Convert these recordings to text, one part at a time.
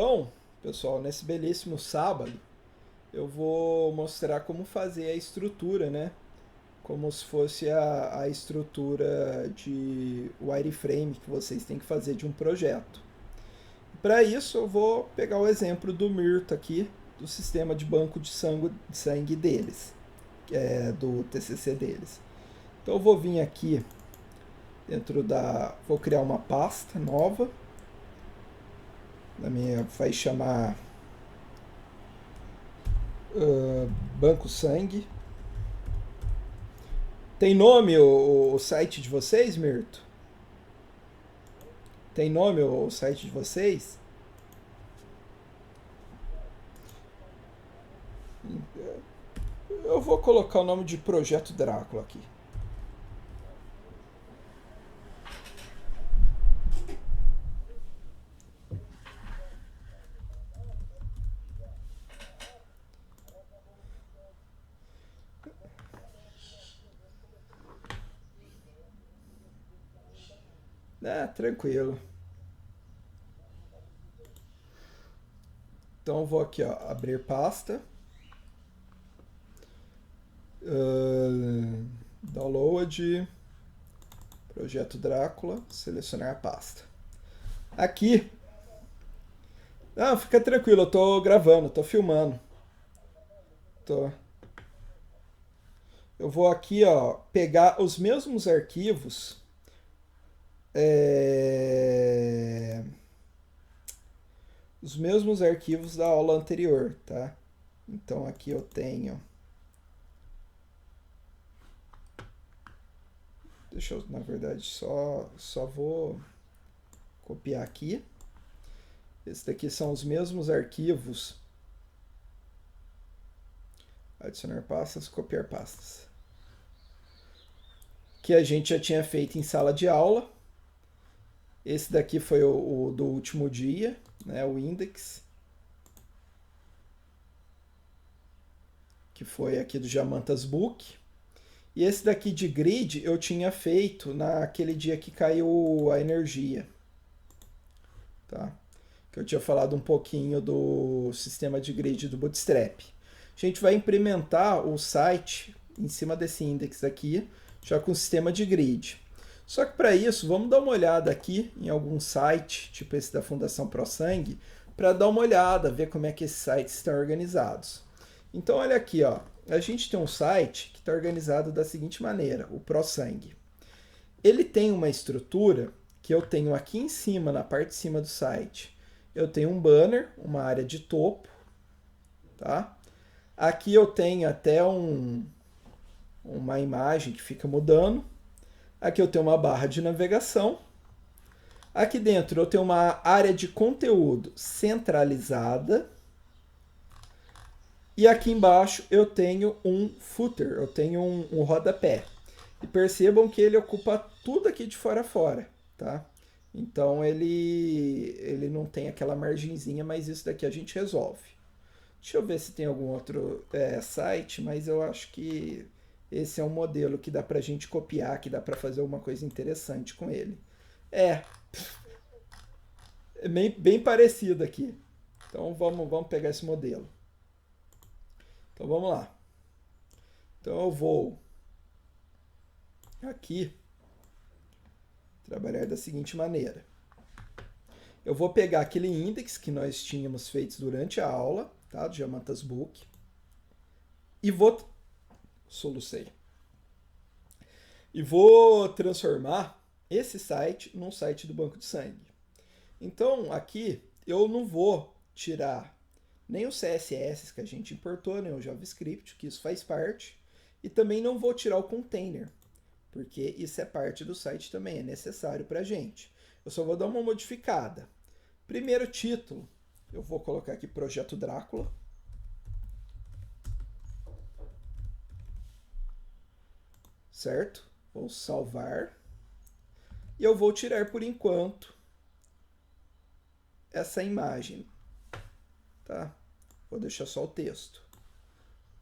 Então, pessoal, nesse belíssimo sábado, eu vou mostrar como fazer a estrutura, né? Como se fosse a estrutura de wireframe que vocês têm que fazer de um projeto. Para isso, eu vou pegar o exemplo do Mirto aqui, do sistema de banco de sangue deles, do TCC deles. Então, eu vou vir aqui dentro da. Vou criar uma pasta nova. Na minha, vai chamar Banco Sangue. Tem nome o site de vocês, Mirto? Tem nome o site de vocês? Eu vou colocar o nome de Projeto Drácula aqui. Tranquilo. Então eu vou aqui, ó, abrir pasta. Download. Projeto Drácula. Selecionar a pasta. Aqui. Não, fica tranquilo, eu tô gravando, tô filmando. Tô. Eu vou aqui, ó, pegar os mesmos arquivos. é, Os mesmos arquivos da aula anterior, tá? Então aqui eu tenho. Deixa eu, na verdade, só vou copiar aqui. Esses daqui são os mesmos arquivos. Adicionar pastas, copiar pastas. Que a gente já tinha feito em sala de aula. Esse daqui foi o do último dia, né, o index. Que foi aqui do Jamantas Book. E esse daqui de grid eu tinha feito naquele dia que caiu a energia. Tá? Que eu tinha falado um pouquinho do sistema de grid do Bootstrap. A gente vai implementar o site em cima desse index aqui, já com o sistema de grid. Só que para isso, vamos dar uma olhada aqui em algum site, tipo esse da Fundação ProSangue, para dar uma olhada, ver como é que esses sites estão organizados. Então olha aqui, ó, a gente tem um site que está organizado da seguinte maneira, o ProSangue. Ele tem uma estrutura que eu tenho aqui em cima, na parte de cima do site. Eu tenho um banner, uma área de topo, tá? Aqui eu tenho até uma imagem que fica mudando. Aqui eu tenho uma barra de navegação. Aqui dentro eu tenho uma área de conteúdo centralizada. E aqui embaixo eu tenho um footer, eu tenho um rodapé. E percebam que ele ocupa tudo aqui de fora a fora, tá? Então ele não tem aquela margenzinha, mas isso daqui a gente resolve. Deixa eu ver se tem algum outro site, mas eu acho que esse é um modelo que dá pra gente copiar, que dá pra fazer alguma coisa interessante com ele. É, é bem parecido aqui. Então vamos pegar esse modelo. Então vamos lá. Então eu vou aqui trabalhar da seguinte maneira. Eu vou pegar aquele index que nós tínhamos feito durante a aula, tá, do Jamantas Book, e vou solucei. E vou transformar esse site num site do banco de sangue. Então aqui eu não vou tirar nem o CSS que a gente importou, nem o JavaScript, que isso faz parte, e também não vou tirar o container, porque isso é parte do site também, é necessário para a gente. Eu só vou dar uma modificada. Primeiro título, eu vou colocar aqui Projeto Drácula. Certo? Vou salvar. E eu vou tirar por enquanto essa imagem. Tá? Vou deixar só o texto.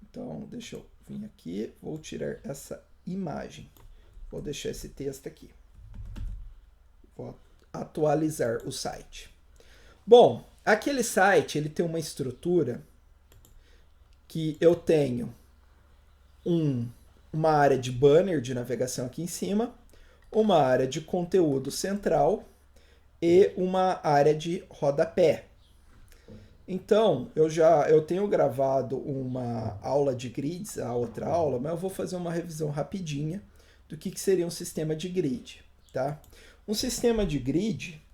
Então, deixa eu vir aqui, vou tirar essa imagem. Vou deixar esse texto aqui. Vou atualizar o site. Bom, Aquele site ele tem uma estrutura que eu tenho uma área de banner de navegação aqui em cima, uma área de conteúdo central e uma área de rodapé. Então, eu tenho gravado uma aula de grids, a outra aula, mas eu vou fazer uma revisão rapidinha do que seria um sistema de grid, tá? Um sistema de grid,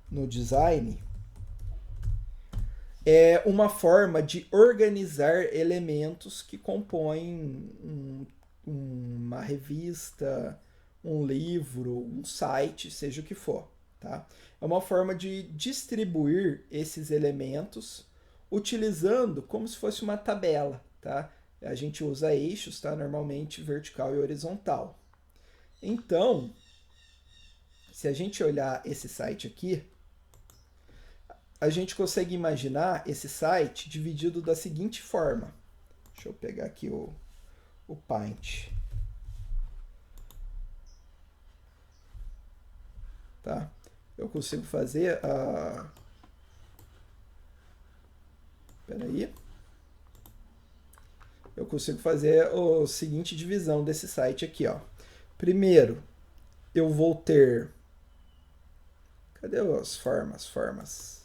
no design, é uma forma de organizar elementos que compõem uma revista, um livro, um site, seja o que for, tá? É uma forma de distribuir esses elementos utilizando como se fosse uma tabela, tá? A gente usa eixos, tá? Normalmente vertical e horizontal. Então, se a gente olhar esse site aqui, a gente consegue imaginar esse site dividido da seguinte forma. Deixa eu pegar aqui o Paint. Tá? Eu consigo fazer a... Peraí. Eu consigo fazer a seguinte divisão desse site aqui, ó. Primeiro, eu vou ter... Cadê as formas?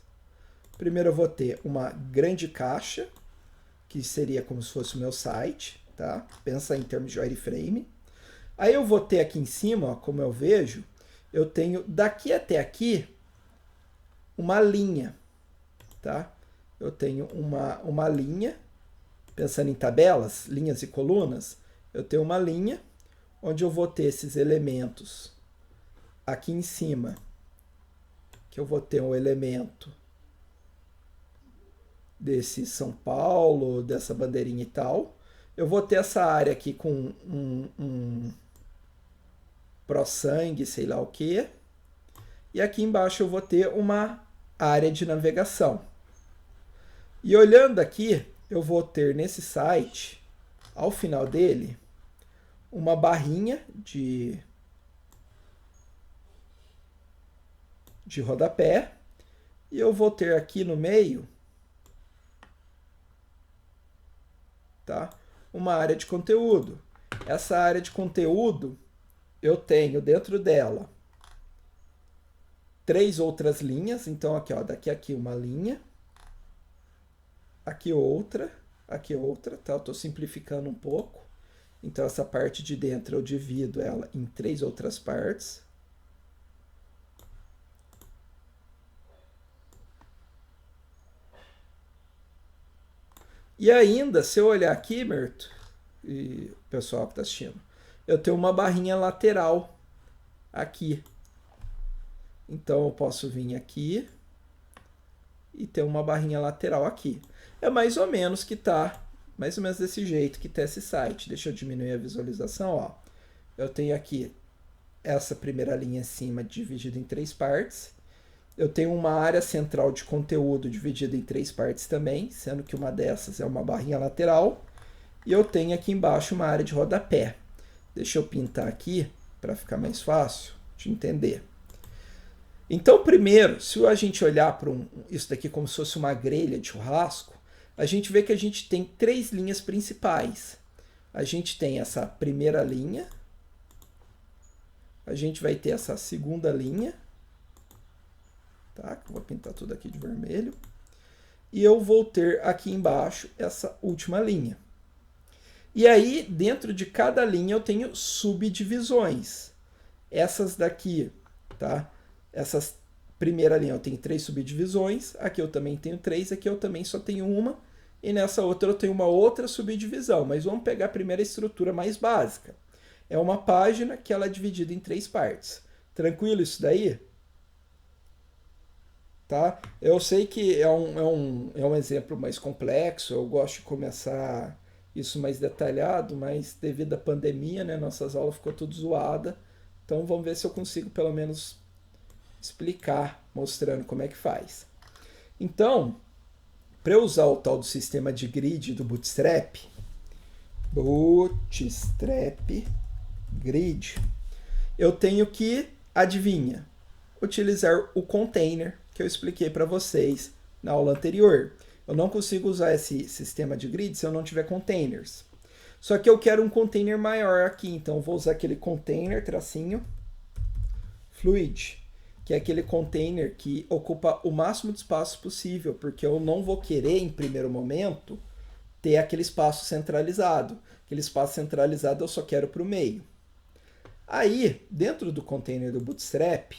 Primeiro eu vou ter uma grande caixa, que seria como se fosse o meu site, tá? Pensa em termos de wireframe. Aí eu vou ter aqui em cima, ó, como eu vejo, eu tenho daqui até aqui uma linha, tá? Eu tenho uma linha, pensando em tabelas, linhas e colunas, eu tenho uma linha onde eu vou ter esses elementos aqui em cima, que eu vou ter um elemento desse São Paulo, dessa bandeirinha e tal. Eu vou ter essa área aqui com um ProSangue, sei lá o que. E aqui embaixo eu vou ter uma área de navegação. E olhando aqui, eu vou ter nesse site, ao final dele, uma barrinha de rodapé. E eu vou ter aqui no meio, tá? Uma área de conteúdo. Essa área de conteúdo, eu tenho dentro dela 3 outras linhas. Então, aqui, ó, daqui a aqui uma linha, aqui outra, tá? Eu estou simplificando um pouco. Então, essa parte de dentro eu divido ela em 3 outras partes. E ainda, se eu olhar aqui, Merto, e o pessoal que está assistindo, eu tenho uma barrinha lateral aqui. Então, eu posso vir aqui e ter uma barrinha lateral aqui. É mais ou menos que tá, mais ou menos desse jeito que tá esse site. Deixa eu diminuir a visualização, ó. Eu tenho aqui essa primeira linha acima dividida em 3 partes. Eu tenho uma área central de conteúdo dividida em 3 partes também, sendo que uma dessas é uma barrinha lateral. E eu tenho aqui embaixo uma área de rodapé. Deixa eu pintar aqui para ficar mais fácil de entender. Então, primeiro, se a gente olhar para isso daqui como se fosse uma grelha de churrasco, a gente vê que a gente tem 3 linhas principais. A gente tem essa primeira linha, a gente vai ter essa segunda linha, tá? Vou pintar tudo aqui de vermelho. E eu vou ter aqui embaixo essa última linha. E aí, dentro de cada linha, eu tenho subdivisões. Essas daqui, tá? Essas primeira linha eu tenho 3 subdivisões, aqui eu também tenho 3, aqui eu também só tenho uma, e nessa outra eu tenho uma outra subdivisão. Mas vamos pegar a primeira estrutura mais básica. É uma página que ela é dividida em 3 partes. Tranquilo isso daí? Tá? Eu sei que é um exemplo mais complexo, eu gosto de começar isso mais detalhado, mas devido à pandemia, né, nossas aulas ficou tudo zoada. Então vamos ver se eu consigo pelo menos explicar, mostrando como é que faz. Então, para eu usar o tal do sistema de grid do Bootstrap Grid, eu tenho que, adivinha, utilizar o container que eu expliquei para vocês na aula anterior. Eu não consigo usar esse sistema de grid se eu não tiver containers. Só que eu quero um container maior aqui, então eu vou usar aquele container, tracinho, fluid, que é aquele container que ocupa o máximo de espaço possível, porque eu não vou querer, em primeiro momento, ter aquele espaço centralizado. Aquele espaço centralizado eu só quero para o meio. Aí, dentro do container do Bootstrap,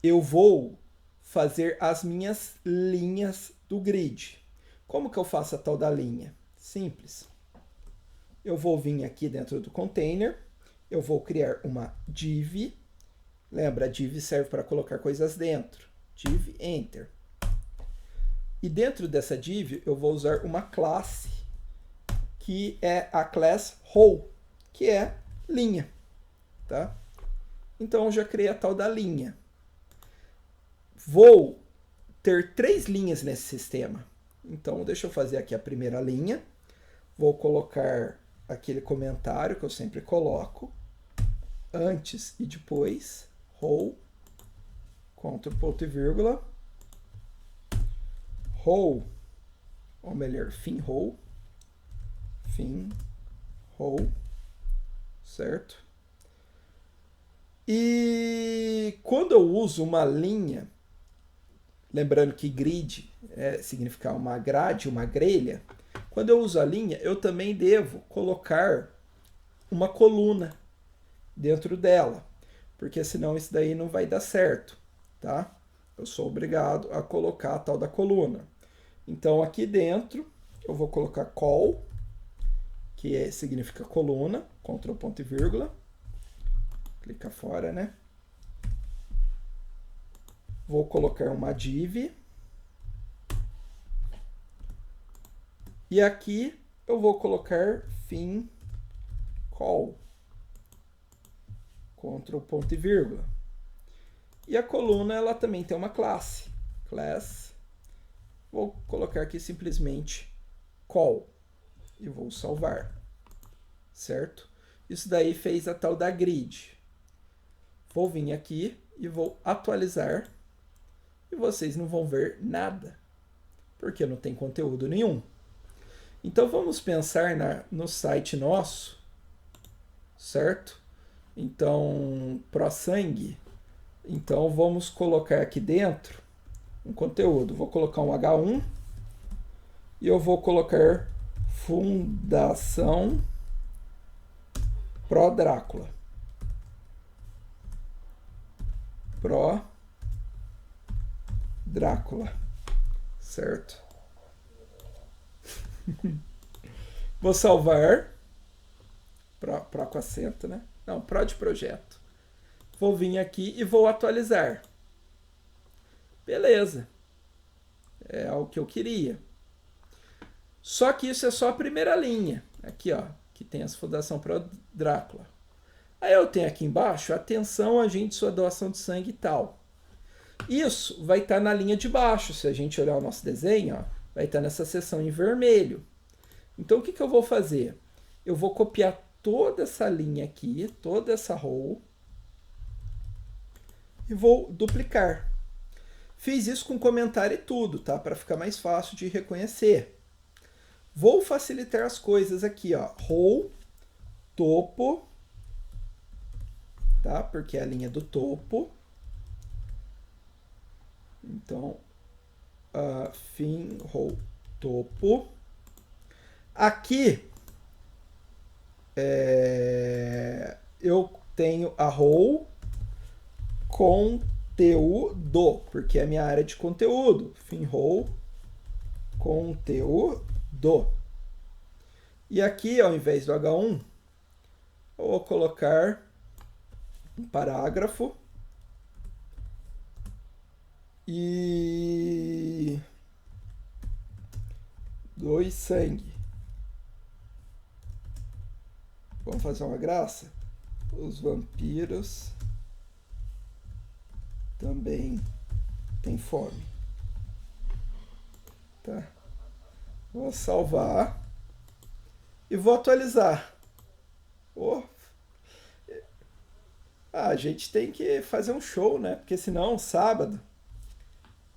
eu vou fazer as minhas linhas do grid. Como que eu faço a tal da linha? Simples. Eu vou vir aqui dentro do container, eu vou criar uma div. Lembra, a div serve para colocar coisas dentro. Div, enter. E dentro dessa div eu vou usar uma classe, que é a class row, que é linha. Tá? Então eu já criei a tal da linha. Vou ter 3 linhas nesse sistema. Então deixa eu fazer aqui a primeira linha. Vou colocar aquele comentário que eu sempre coloco, antes e depois, row, Ctrl, ponto e vírgula, row, ou melhor, fim row, certo? E quando eu uso uma linha, lembrando que grid significa uma grade, uma grelha, quando eu uso a linha, eu também devo colocar uma coluna dentro dela, porque senão isso daí não vai dar certo, tá? Eu sou obrigado a colocar a tal da coluna. Então aqui dentro eu vou colocar col, que significa coluna, Ctrl, ponto e vírgula, clica fora, né? Vou colocar uma div. E aqui eu vou colocar fim call. Ctrl, ponto e vírgula. E a coluna ela também tem uma classe. Class. Vou colocar aqui simplesmente call. E vou salvar. Certo? Isso daí fez a tal da grid. Vou vir aqui e vou atualizar. E vocês não vão ver nada. Porque não tem conteúdo nenhum. Então vamos pensar no site nosso, certo? Então, ProSang. Então vamos colocar aqui dentro um conteúdo. Vou colocar um H1 e eu vou colocar Fundação Pro Drácula. Pro Drácula, certo? Vou salvar. Pro com acento, né? Não, Pro de projeto. Vou vir aqui e vou atualizar. Beleza. É o que eu queria. Só que isso é só a primeira linha. Aqui, ó. Que tem essa Fundação Pro Drácula. Aí eu tenho aqui embaixo, atenção, agente, sua doação de sangue e tal. Isso vai estar na linha de baixo. Se a gente olhar o nosso desenho, ó, vai estar nessa seção em vermelho. Então, o que eu vou fazer? Eu vou copiar toda essa linha aqui, toda essa row, e vou duplicar. Fiz isso com comentário e tudo, tá? Para ficar mais fácil de reconhecer. Vou facilitar as coisas aqui, ó. Row, topo, tá? Porque é a linha do topo. Então, fim, row, topo. Aqui, eu tenho a row conteúdo, porque é a minha área de conteúdo. Fim row, conteúdo. E aqui, ao invés do H1, eu vou colocar um parágrafo. E dois sangue. Vamos fazer uma graça? Os vampiros também têm fome. Tá? Vou salvar e vou atualizar. A gente tem que fazer um show, né? Porque senão, sábado,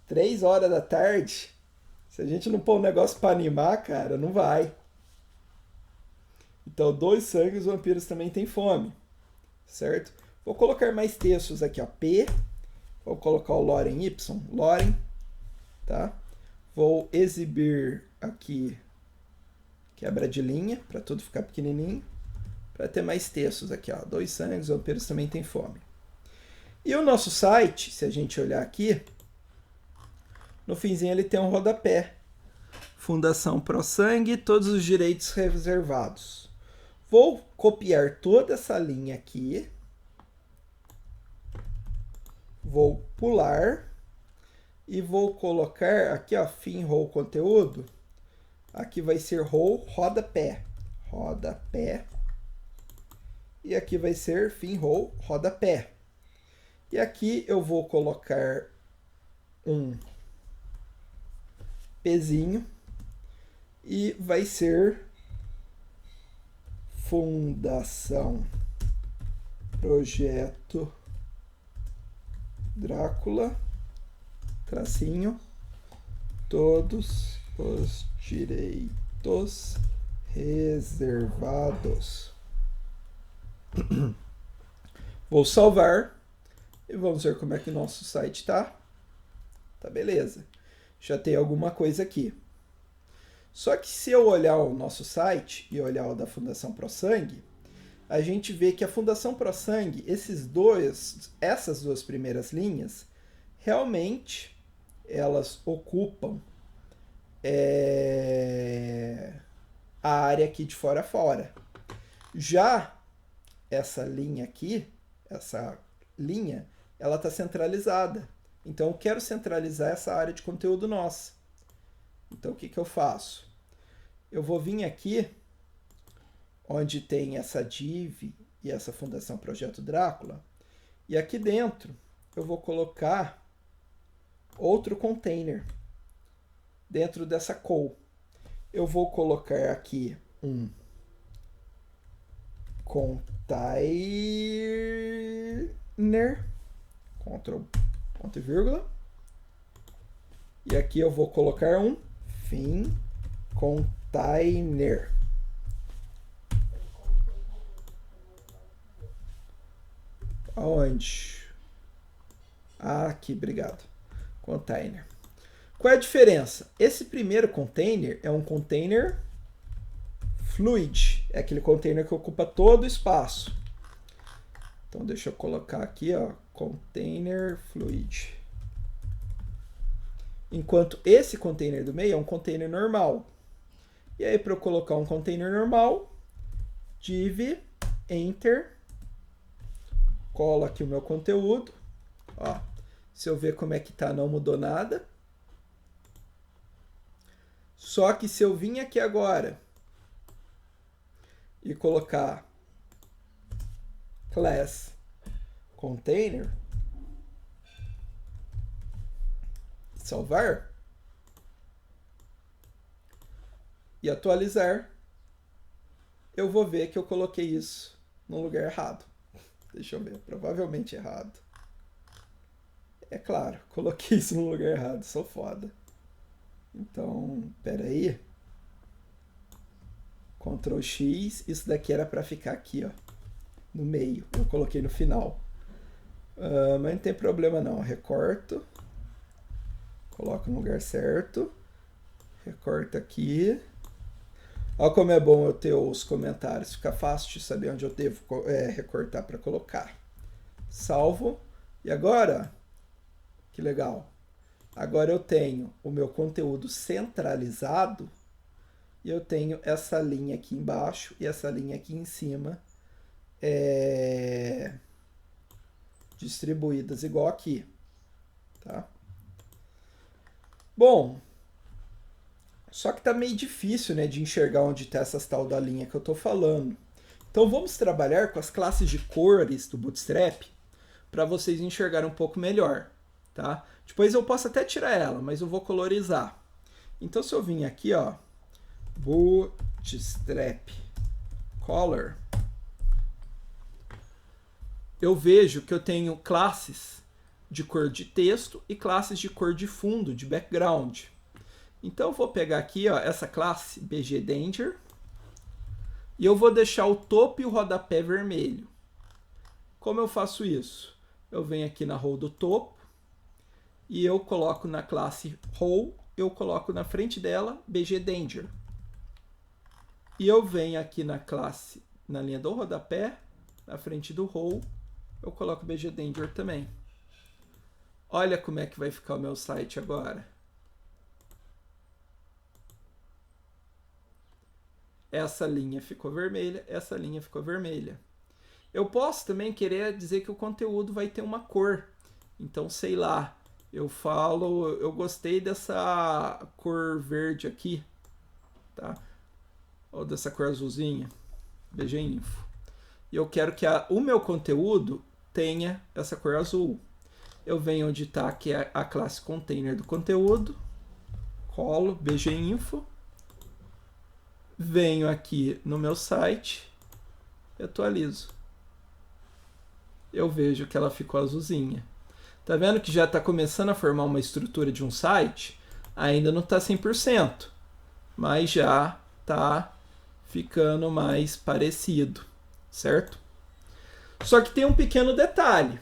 3 horas da tarde. Se a gente não pôr um negócio para animar, cara, não vai. Então, 2 sangues, os vampiros também têm fome. Certo? Vou colocar mais textos aqui, ó. P. Vou colocar o Loren Y. Loren. Tá? Vou exibir aqui quebra de linha, para tudo ficar pequenininho. Para ter mais textos aqui, ó. 2 sangues, os vampiros também têm fome. E o nosso site, se a gente olhar aqui, no finzinho ele tem um rodapé. Fundação ProSangue, todos os direitos reservados. Vou copiar toda essa linha aqui. Vou pular. E vou colocar aqui, ó, fim row conteúdo. Aqui vai ser row rodapé. Rodapé. E aqui vai ser fim row rodapé. E aqui eu vou colocar um Pzinho e vai ser Fundação Projeto Drácula, tracinho, todos os direitos reservados. Vou salvar. E vamos ver como é que nosso site tá. Tá beleza. Já tem alguma coisa aqui. Só que se eu olhar o nosso site e olhar o da Fundação ProSangue, a gente vê que a Fundação ProSangue, essas duas primeiras linhas, realmente elas ocupam a área aqui de fora a fora. Já essa linha aqui, essa linha, ela está centralizada. Então, eu quero centralizar essa área de conteúdo nossa. Então, o que eu faço? Eu vou vir aqui, onde tem essa div e essa Fundação Projeto Drácula, e aqui dentro eu vou colocar outro container dentro dessa call. Eu vou colocar aqui um container, Ctrl, ponto e vírgula, e aqui eu vou colocar um fim container. Aonde? Aqui, obrigado. Container. Qual é a diferença? Esse primeiro container é um container fluid. É aquele container que ocupa todo o espaço. Então, deixa eu colocar aqui, ó, container fluid. Enquanto esse container do meio é um container normal. E aí, para eu colocar um container normal, div, enter, colo aqui o meu conteúdo. Ó, se eu ver como é que tá, não mudou nada. Só que se eu vir aqui agora e colocar class container, salvar e atualizar, eu vou ver que eu coloquei isso no lugar errado. Deixa eu ver, provavelmente errado. É claro, coloquei isso no lugar errado, sou foda. Então, peraí. Ctrl X, isso daqui era para ficar aqui, ó, no meio. Eu coloquei no final. Mas não tem problema não. Recorto. Coloco no lugar certo. Recorta aqui. Olha como é bom eu ter os comentários. Fica fácil de saber onde eu devo recortar para colocar. Salvo. E agora, que legal. Agora eu tenho o meu conteúdo centralizado e eu tenho essa linha aqui embaixo e essa linha aqui em cima distribuídas igual aqui. Tá? Bom, só que tá meio difícil, né, de enxergar onde está essas tal da linha que eu estou falando. Então vamos trabalhar com as classes de cores do Bootstrap para vocês enxergarem um pouco melhor. Tá? Depois eu posso até tirar ela, mas eu vou colorizar. Então se eu vim aqui, ó, Bootstrap Color, eu vejo que eu tenho classes de cor de texto e classes de cor de fundo, de background. Então eu vou pegar aqui, ó, essa classe BGDanger e eu vou deixar o topo e o rodapé vermelho. Como eu faço isso? Eu venho aqui na row do topo e eu coloco na classe row, eu coloco na frente dela BGDanger. E eu venho aqui na classe, na linha do rodapé, na frente do row, eu coloco BGDanger também. Olha como é que vai ficar o meu site agora. Essa linha ficou vermelha, essa linha ficou vermelha. Eu posso também querer dizer que o conteúdo vai ter uma cor. Então, sei lá, eu falo, eu gostei dessa cor verde aqui, tá? Ou dessa cor azulzinha, BG Info. E eu quero que o meu conteúdo tenha essa cor azul. Eu venho onde está aqui a classe container do conteúdo, colo BG Info, venho aqui no meu site e atualizo. Eu vejo que ela ficou azulzinha. Tá vendo que já está começando a formar uma estrutura de um site? Ainda não está 100%, mas já está ficando mais parecido, certo? Só que tem um pequeno detalhe.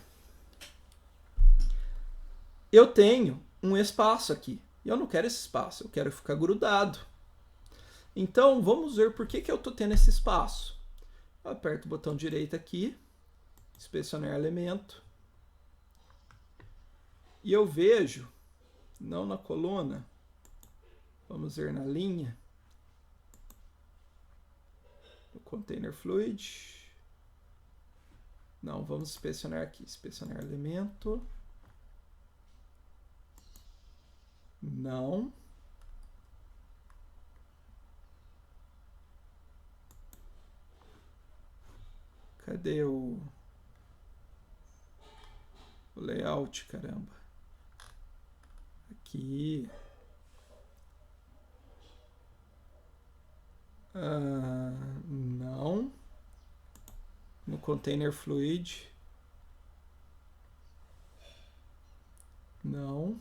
Eu tenho um espaço aqui. E eu não quero esse espaço, eu quero ficar grudado. Então, vamos ver por que eu estou tendo esse espaço. Eu aperto o botão direito aqui, inspecionar elemento. E eu vejo, não na coluna, vamos ver na linha, no container fluid. Não, vamos inspecionar aqui, inspecionar elemento. Não. Cadê o layout, caramba? Aqui. Não. No container fluid. Não.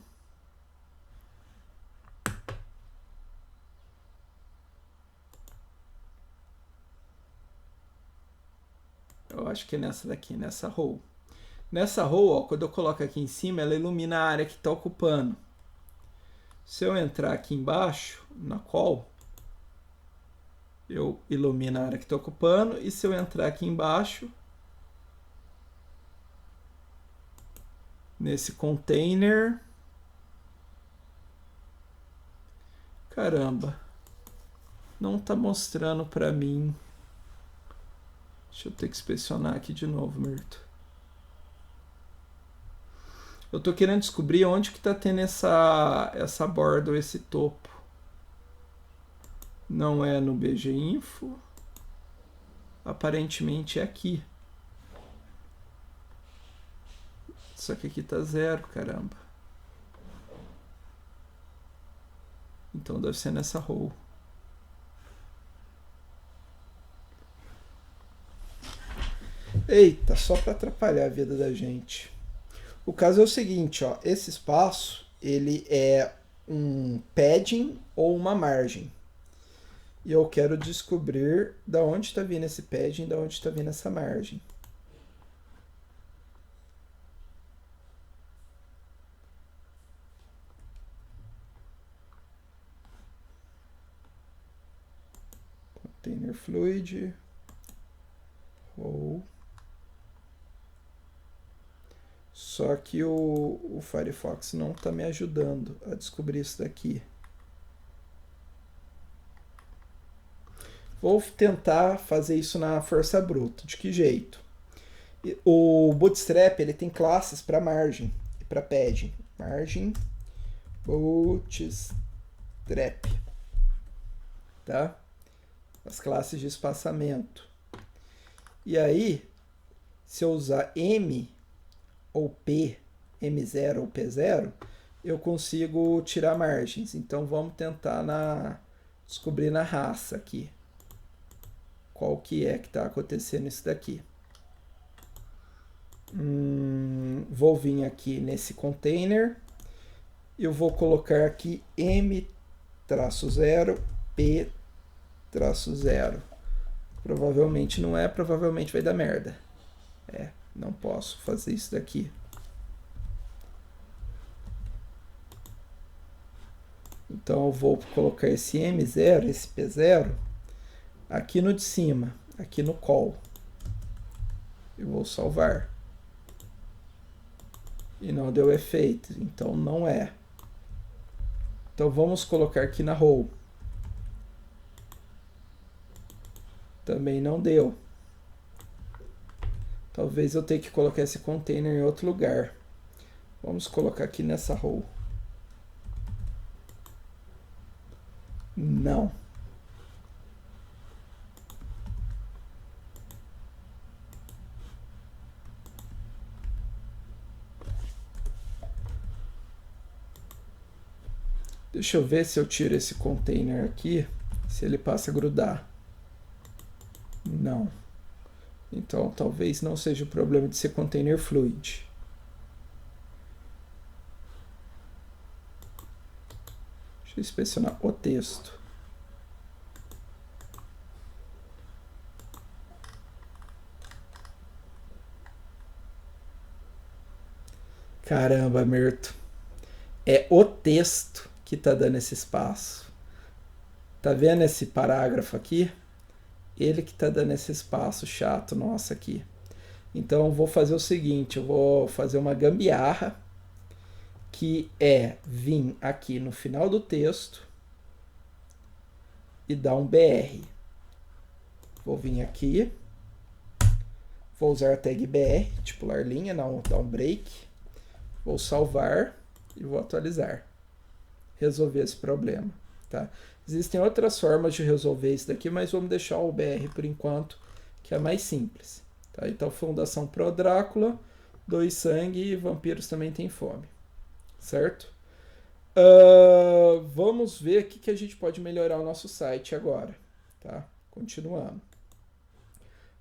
Eu acho que é nessa daqui, nessa row. Nessa row, ó, quando eu coloco aqui em cima, ela ilumina a área que está ocupando. Se eu entrar aqui embaixo, na call, eu ilumino a área que está ocupando. E se eu entrar aqui embaixo, nesse container, caramba, não está mostrando para mim. Deixa eu ter que inspecionar aqui de novo, Mirto. Eu estou querendo descobrir onde que está tendo essa borda ou esse topo. Não é no BG Info. Aparentemente é aqui. Só que aqui está 0, caramba. Então deve ser nessa row. Eita, só para atrapalhar a vida da gente. O caso é o seguinte, ó, esse espaço ele é um padding ou uma margem. E eu quero descobrir da onde está vindo esse padding, da onde está vindo essa margem. Container fluid, row. Só que o Firefox não está me ajudando a descobrir isso daqui. Vou tentar fazer isso na força bruta. De que jeito? O Bootstrap ele tem classes para margem e para padding. Margem, Bootstrap. Tá? As classes de espaçamento. E aí, se eu usar M ou P, M0 ou P0, eu consigo tirar margens. Então vamos tentar descobrir na raça aqui. Qual que é que está acontecendo isso daqui. Vou vir aqui nesse container. Eu vou colocar aqui M-0, P-0. Provavelmente não é, provavelmente vai dar merda. Não posso fazer isso daqui. Então eu vou colocar esse M0, esse P0, aqui no de cima, aqui no call. Eu vou salvar. E não deu efeito, então não é. Então vamos colocar aqui na row. Também não deu. Talvez eu tenha que colocar esse container em outro lugar. Vamos colocar aqui nessa row. Não. Deixa eu ver se eu tiro esse container aqui, se ele passa a grudar. Não. Então talvez não seja o problema de ser container fluid. Deixa eu inspecionar o texto. Caramba, Mirto. É o texto que está dando esse espaço. Tá vendo esse parágrafo aqui? Ele que está dando esse espaço chato nosso aqui. Então eu vou fazer o seguinte, eu vou fazer uma gambiarra, que é vir aqui no final do texto e dar um BR. Vou vir aqui, vou usar a tag BR, tipular linha, não, dar um break, vou salvar e vou atualizar. Resolver esse problema, tá? Existem outras formas de resolver isso daqui, mas vamos deixar o BR por enquanto, que é mais simples. Tá? Então, Fundação Pro Drácula, 2 sangue e vampiros também tem fome. Certo? Vamos ver o que a gente pode melhorar o nosso site agora. Tá? Continuando.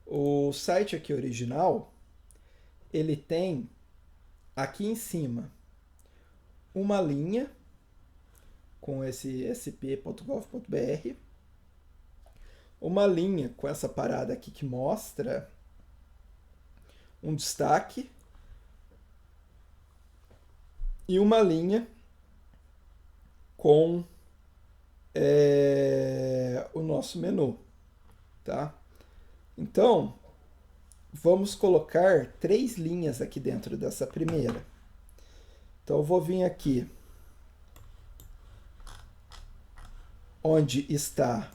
O site aqui original, ele tem aqui em cima uma linha com esse sp.gov.br, uma linha com essa parada aqui que mostra um destaque e uma linha com o nosso menu, tá? Então, vamos colocar 3 linhas aqui dentro dessa primeira. Então, eu vou vir aqui onde está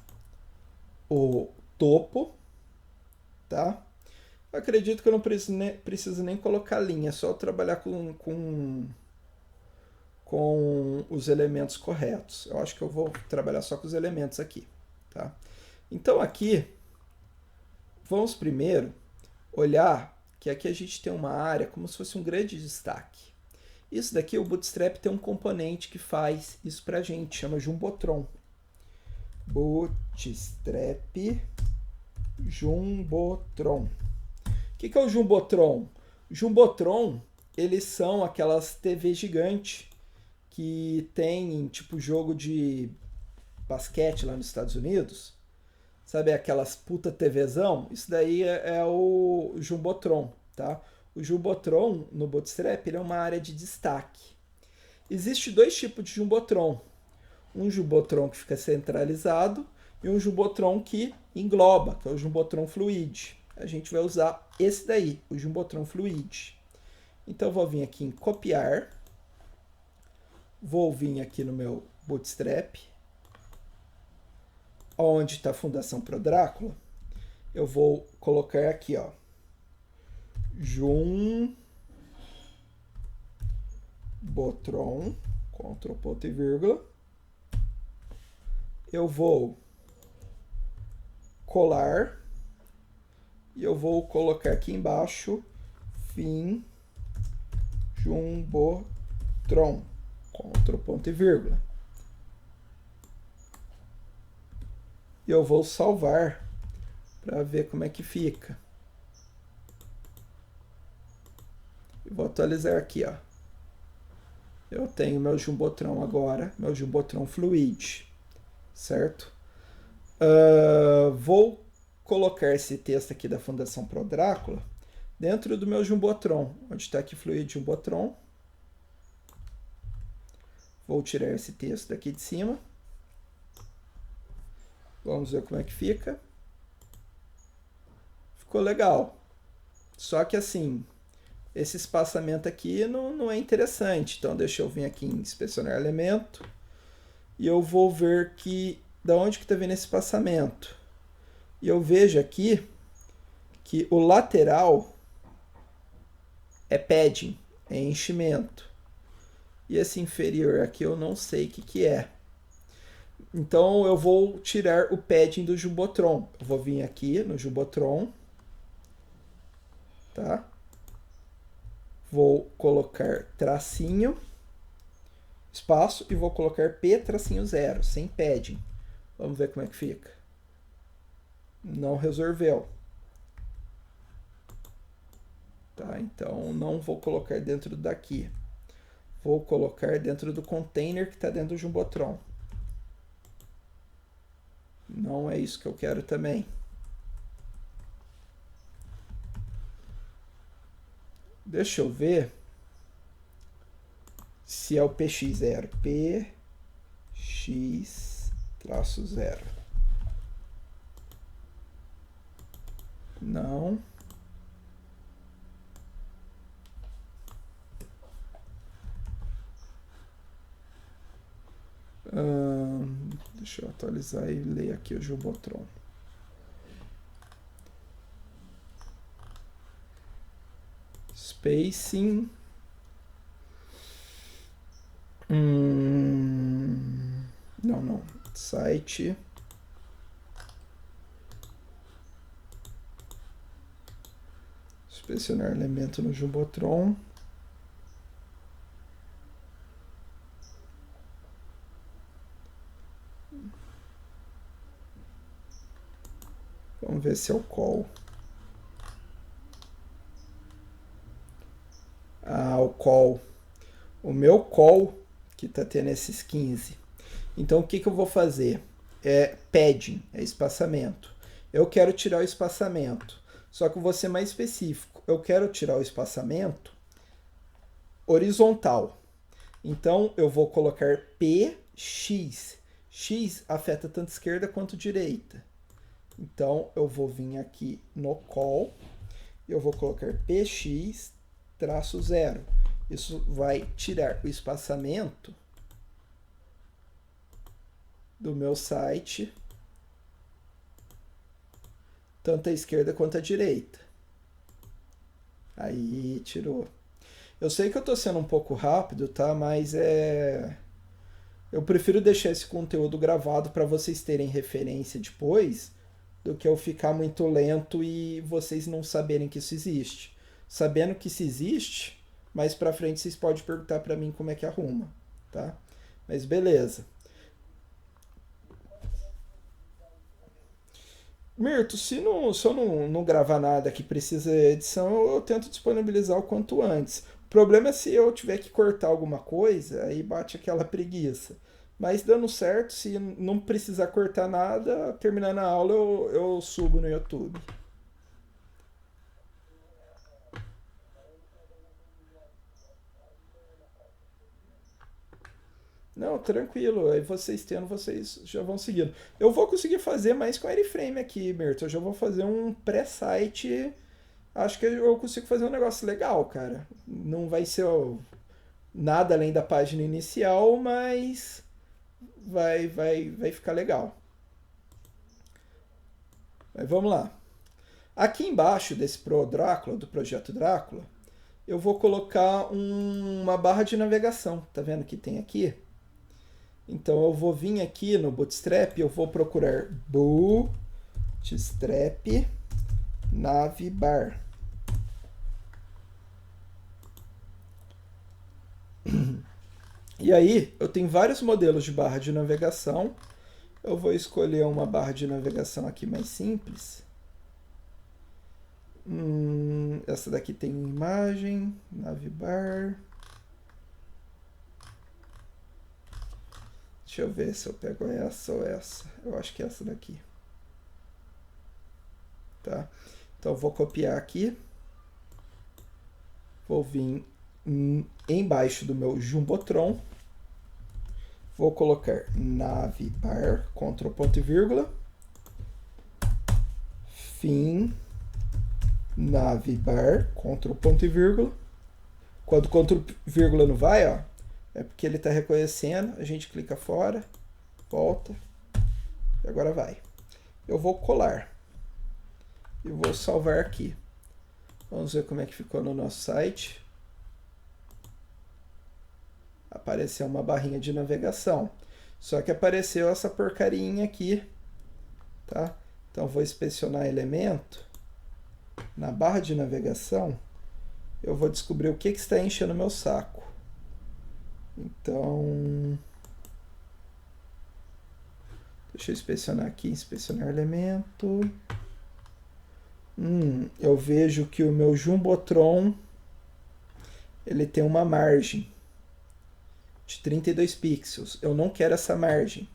o topo, tá? Eu acredito que eu não preciso nem colocar linha, é só trabalhar com os elementos corretos. Eu acho que eu vou trabalhar só com os elementos aqui, tá? Então aqui, vamos primeiro olhar que aqui a gente tem uma área como se fosse um grande destaque. Isso daqui, o Bootstrap tem um componente que faz isso pra gente, chama Jumbotron. Bootstrap Jumbotron. O que é o Jumbotron? Jumbotron, eles são aquelas TV gigantes que tem tipo jogo de basquete lá nos Estados Unidos. Sabe aquelas puta TVzão? Isso daí é o Jumbotron, tá? O Jumbotron no Bootstrap ele é uma área de destaque. Existe 2 tipos de Jumbotron. Um Jumbotron que fica centralizado e um Jumbotron que engloba, que é o Jumbotron Fluid. A gente vai usar esse daí, o Jumbotron Fluid. Então, eu vou vir aqui em copiar. Vou vir aqui no meu Bootstrap. Onde está a Fundação Pro Drácula. Eu vou colocar aqui, ó. Jumbotron, Ctrl, ponto e vírgula. Eu vou colar e eu vou colocar aqui embaixo fim Jumbotron, Ctrl, ponto e vírgula. E eu vou salvar para ver como é que fica. Vou atualizar aqui, ó. Eu tenho meu Jumbotron agora, meu Jumbotron Fluid, certo? Vou colocar esse texto aqui da Fundação Pro Drácula dentro do meu Jumbotron, onde está aqui Fluid Jumbotron. Vou tirar esse texto daqui de cima. Vamos ver como é que fica. Ficou legal. Só que assim, esse espaçamento aqui não é interessante. Então deixa eu vir aqui em inspecionar elemento. E eu vou ver que da onde que está vindo esse espaçamento. E eu vejo aqui que o lateral é padding, é enchimento. E esse inferior aqui eu não sei o que é. Então eu vou tirar o padding do Jumbotron. Eu vou vir aqui no Jumbotron. Tá? Vou colocar tracinho, espaço, e vou colocar P tracinho 0, sem padding. Vamos ver como é que fica. Não resolveu. Tá? Então não vou colocar dentro daqui. Vou colocar dentro do container que está dentro do Jumbotron. Não é isso que eu quero também. Deixa eu ver se é o PX0. PX-0. Não. Deixa eu atualizar e ler aqui o Jumbotron. Spacing. Não. Site. Inspecionar elemento no Jumbotron. Vamos ver se é o call. O call. O meu call que tá tendo esses 15. Então o que eu vou fazer? É padding, é espaçamento. Eu quero tirar o espaçamento. Só que eu vou ser mais específico. Eu quero tirar o espaçamento horizontal. Então eu vou colocar PX. X afeta tanto esquerda quanto direita. Então eu vou vir aqui no call. Eu vou colocar PX-0. Isso vai tirar o espaçamento do meu site, tanto à esquerda quanto à direita. Aí tirou. Eu sei que eu estou sendo um pouco rápido, tá? Mas eu prefiro deixar esse conteúdo gravado para vocês terem referência depois, do que eu ficar muito lento e vocês não saberem que isso existe. Sabendo que isso existe, mais para frente vocês podem perguntar para mim como é que arruma, tá? Mas beleza. Mirto, se eu não gravar nada que precisa de edição, eu tento disponibilizar o quanto antes. O problema é se eu tiver que cortar alguma coisa, aí bate aquela preguiça. Mas dando certo, se não precisar cortar nada, terminando a aula eu subo no YouTube. Não, tranquilo. Aí vocês tendo, vocês já vão seguindo. Eu vou conseguir fazer mais com Airframe aqui, Mirto. Eu já vou fazer um pré-site. Acho que eu consigo fazer um negócio legal, cara. Não vai ser nada além da página inicial, mas vai ficar legal. Mas vamos lá. Aqui embaixo desse Pro Drácula, do projeto Drácula, eu vou colocar uma barra de navegação. Tá vendo que tem aqui? Então eu vou vir aqui no Bootstrap e eu vou procurar Bootstrap Navbar. E aí eu tenho vários modelos de barra de navegação. Eu vou escolher uma barra de navegação aqui mais simples. Essa daqui tem imagem, navbar. Deixa eu ver se eu pego essa ou essa. Eu acho que é essa daqui. Tá? Então eu vou copiar aqui. Vou vir embaixo do meu Jumbotron. Vou colocar navbar, Ctrl ponto e vírgula. Fim navbar, Ctrl ponto e vírgula. Quando Ctrl vírgula não vai, ó, é porque ele está reconhecendo. A gente clica fora, volta e agora vai. Eu vou colar e vou salvar aqui. Vamos ver como é que ficou no nosso site. Apareceu uma barrinha de navegação. Só que apareceu essa porcaria aqui, tá? Então vou inspecionar elemento. Na barra de navegação, eu vou descobrir o que está enchendo meu saco. Então, deixa eu inspecionar aqui, inspecionar elemento. Eu vejo que o meu Jumbotron, ele tem uma margem de 32 pixels. Eu não quero essa margem.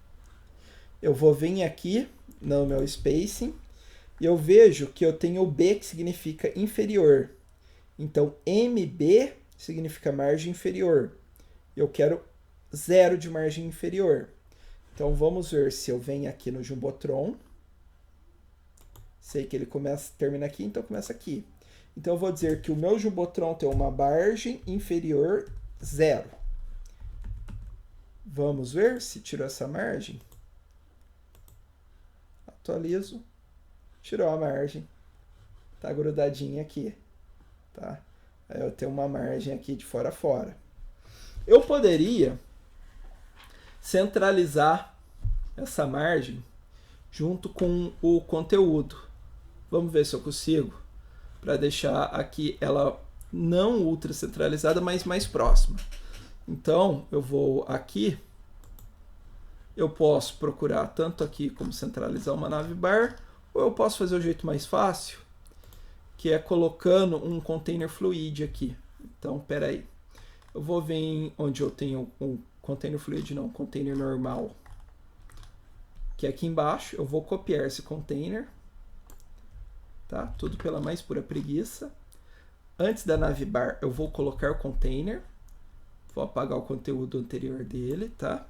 Eu vou vir aqui no meu spacing e eu vejo que eu tenho o B, que significa inferior. Então, MB significa margem inferior. Eu quero 0 de margem inferior. Então, vamos ver se eu venho aqui no Jumbotron. Sei que ele termina aqui, então começa aqui. Então, eu vou dizer que o meu Jumbotron tem uma margem inferior 0. Vamos ver se tirou essa margem. Atualizo. Tirou a margem. Tá grudadinha aqui. Tá? Aí eu tenho uma margem aqui de fora a fora. Eu poderia centralizar essa margem junto com o conteúdo. Vamos ver se eu consigo, para deixar aqui ela não ultra centralizada, mas mais próxima. Então, eu vou aqui, eu posso procurar tanto aqui como centralizar uma navbar, ou eu posso fazer o jeito mais fácil, que é colocando um container fluid aqui. Então, espera aí. Eu vou vir onde eu tenho um container fluid, não, container normal, que é aqui embaixo. Eu vou copiar esse container, tá? Tudo pela mais pura preguiça. Antes da navbar, eu vou colocar o container. Vou apagar o conteúdo anterior dele, tá?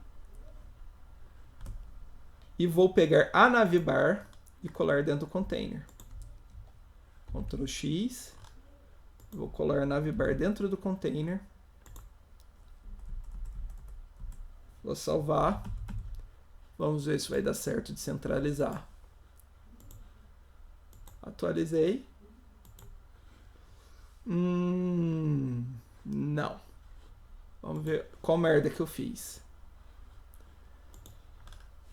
E vou pegar a navbar e colar dentro do container. Ctrl X. Vou colar a navbar dentro do container. Vou salvar. Vamos ver se vai dar certo de centralizar. Atualizei. Não. Vamos ver qual merda que eu fiz.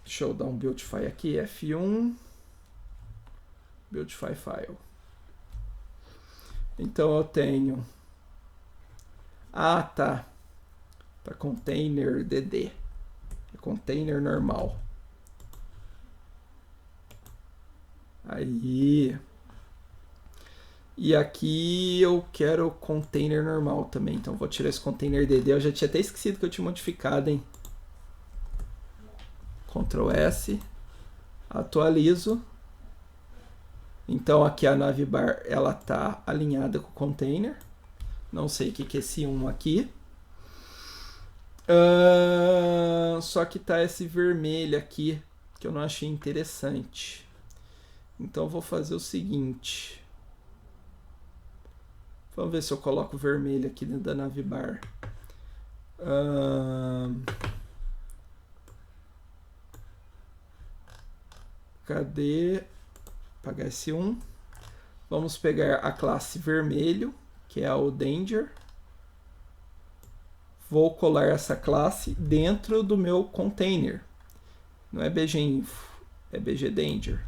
Deixa eu dar um Buildify aqui. F1. Buildify File. Então eu tenho... Ah, tá. Tá container DD. É container normal. Aí. E aqui eu quero container normal também. Então vou tirar esse container DD. Eu já tinha até esquecido que eu tinha modificado, hein? Ctrl S. Atualizo. Então aqui a navbar, ela tá alinhada com o container. Não sei o que é esse 1 aqui. Só que tá esse vermelho aqui, que eu não achei interessante. Então eu vou fazer o seguinte. Vamos ver se eu coloco o vermelho aqui dentro da navbar. Cadê? Apagar esse 1. Vamos pegar a classe vermelho, que é o Danger. Vou colar essa classe dentro do meu container. Não é BG-Info, é BG-Danger.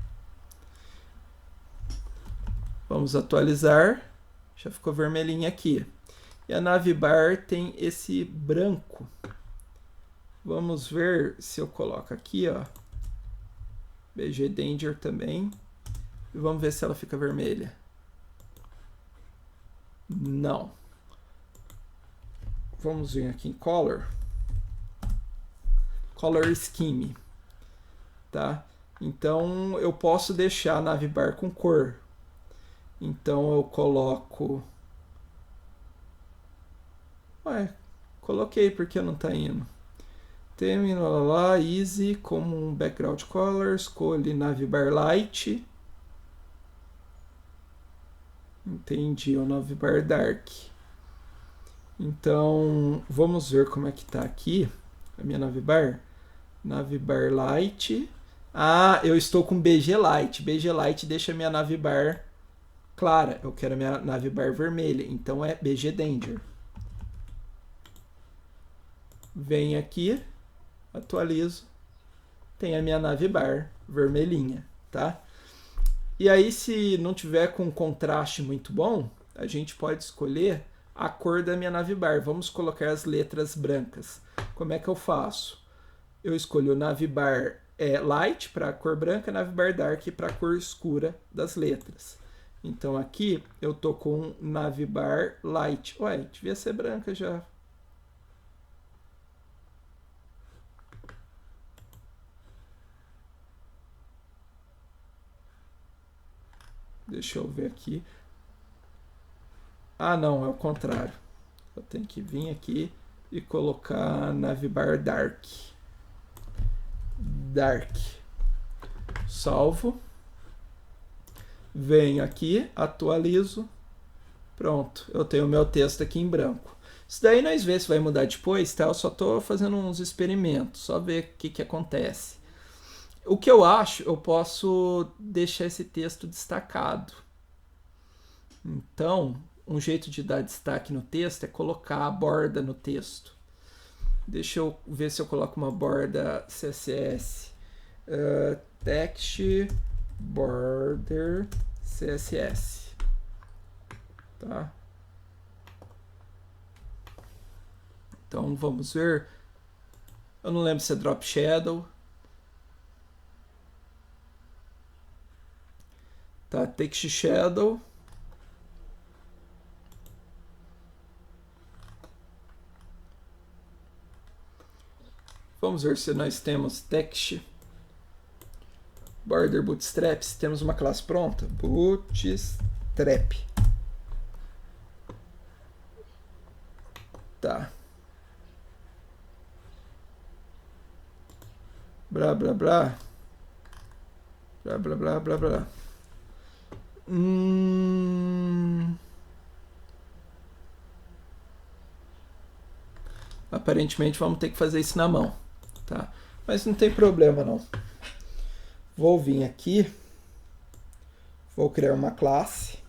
Vamos atualizar. Já ficou vermelhinho aqui. E a navbar tem esse branco. Vamos ver se eu coloco aqui, ó. BG-Danger também. E vamos ver se ela fica vermelha. Não. Vamos vir aqui em Color. Color Scheme. Tá? Então, eu posso deixar a navbar com cor. Então, eu coloco... Ué, coloquei, por que não está indo? Theme, lá, easy, como um background color, escolhe navbar light. Entendi, o navbar dark. Então, vamos ver como é que está aqui a minha navbar. Navbar light. Ah, eu estou com BG light. BG light deixa a minha navbar clara. Eu quero a minha navbar vermelha. Então é BG danger. Venho aqui, atualizo. Tem a minha navbar vermelhinha, tá? E aí, se não tiver com um contraste muito bom, a gente pode escolher a cor da minha navbar. Vamos colocar as letras brancas. Como é que eu faço? Eu escolho navbar light para a cor branca, navbar dark para a cor escura das letras. Então aqui eu tô com navbar light. Ué, devia ser branca já. Deixa eu ver aqui. Ah, não, é o contrário. Eu tenho que vir aqui e colocar navbar dark. Dark. Salvo. Venho aqui, atualizo. Pronto, eu tenho o meu texto aqui em branco. Isso daí nós vemos se vai mudar depois, tá? Eu só estou fazendo uns experimentos, só ver o que acontece. O que eu acho, eu posso deixar esse texto destacado. Então, um jeito de dar destaque no texto é colocar a borda no texto. Deixa eu ver se eu coloco uma borda CSS. Text border CSS. Tá? Então, vamos ver. Eu não lembro se é drop shadow. Tá, text shadow. Vamos ver se nós temos text border bootstrap. Se temos uma classe pronta. Bootstrap. Tá. Blá, blá, blá. Blá, blá, blá, blá, blá. Aparentemente vamos ter que fazer isso na mão, tá? Mas não tem problema não. Vou vir aqui, vou criar uma classe,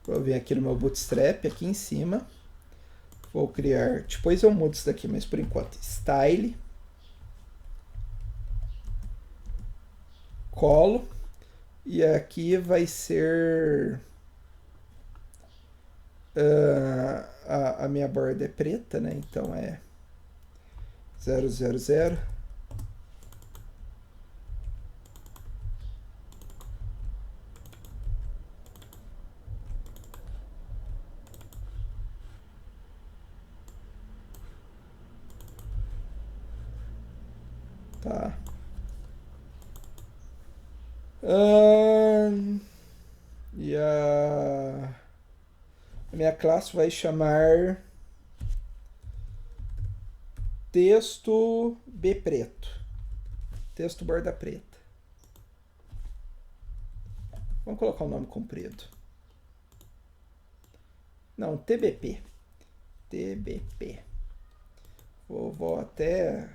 vou vir aqui no meu Bootstrap, aqui em cima, vou criar, depois eu mudo isso daqui, mas por enquanto, style, colo, e aqui vai ser... a minha borda é preta, né? Então é 000. Tá. E a minha classe vai chamar texto B preto. Texto borda preta. Vamos colocar um nome comprido. Não, TBP. TBP. Vou até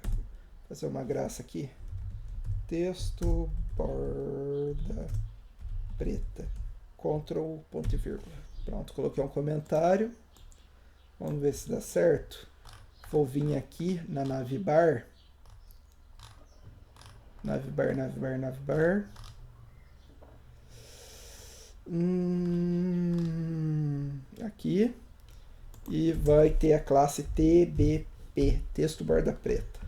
fazer uma graça aqui. Texto borda preta. Ctrl, ponto e vírgula. Pronto, coloquei um comentário. Vamos ver se dá certo. Vou vir aqui na navbar. Navbar. Aqui. E vai ter a classe TBP, texto borda preta.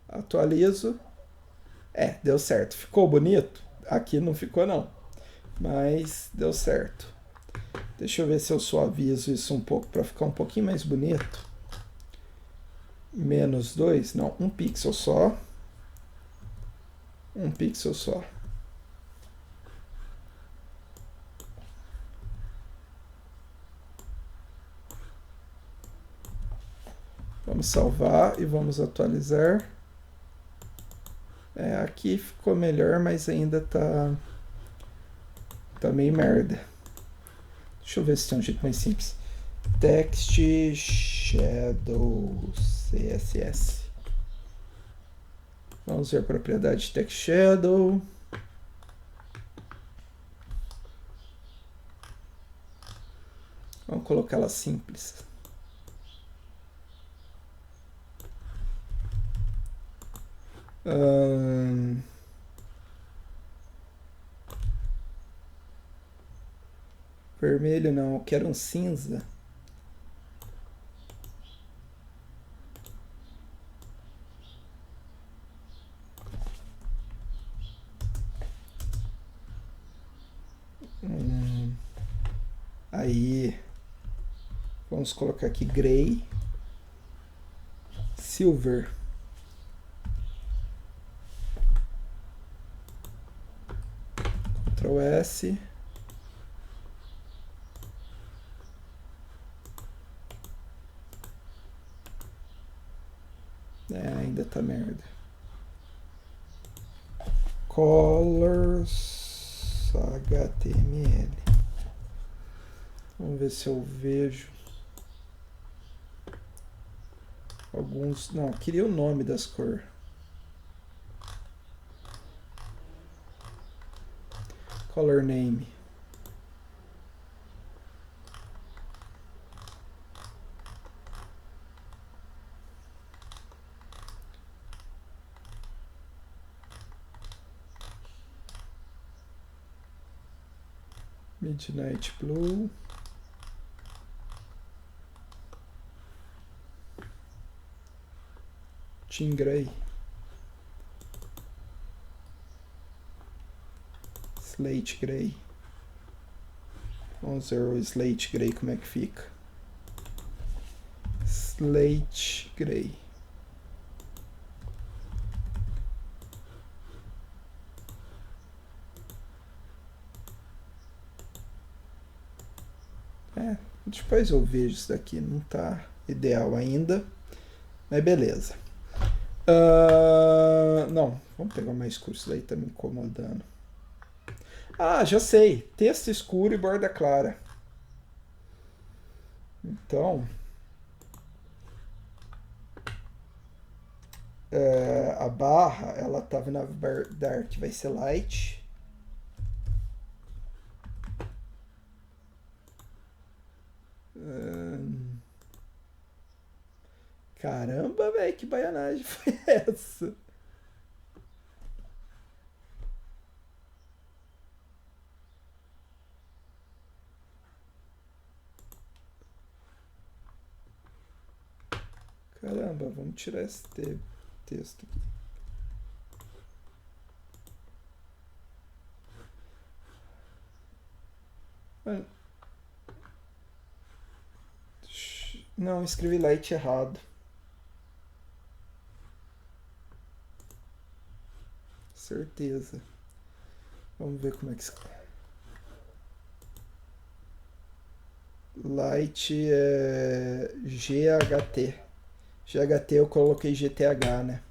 Atualizo. Deu certo. Ficou bonito? Aqui não ficou não, mas deu certo. Deixa eu ver se eu suavizo isso um pouco para ficar um pouquinho mais bonito. -2, não, um pixel só. Um pixel só. Vamos salvar e vamos atualizar. Aqui ficou melhor, mas ainda tá meio merda. Deixa eu ver se tem um jeito mais simples. Text Shadow CSS. Vamos ver a propriedade de Text Shadow. Vamos colocar ela simples. Vermelho não, eu quero um cinza. Aí, vamos colocar aqui gray, silver. Ctrl S. Ainda tá merda. Colors HTML. Vamos ver se eu vejo alguns. Não, queria o nome das cores. Color name. Midnight Blue. Tingray. Slate Gray. Vamos ver o Slate Gray como é que fica. Slate Gray. Depois eu vejo isso daqui, não tá ideal ainda, mas beleza. Não, vamos pegar mais escuro, isso daí tá me incomodando. Já sei, texto escuro e borda clara. Então, a barra, ela tava na Dart, vai ser light. Caramba, velho, que baianagem foi essa? Caramba, vamos tirar esse texto aqui. Não, escrevi light errado. Certeza. Vamos ver como é que escreve. Light é GHT. GHT eu coloquei GTH, né?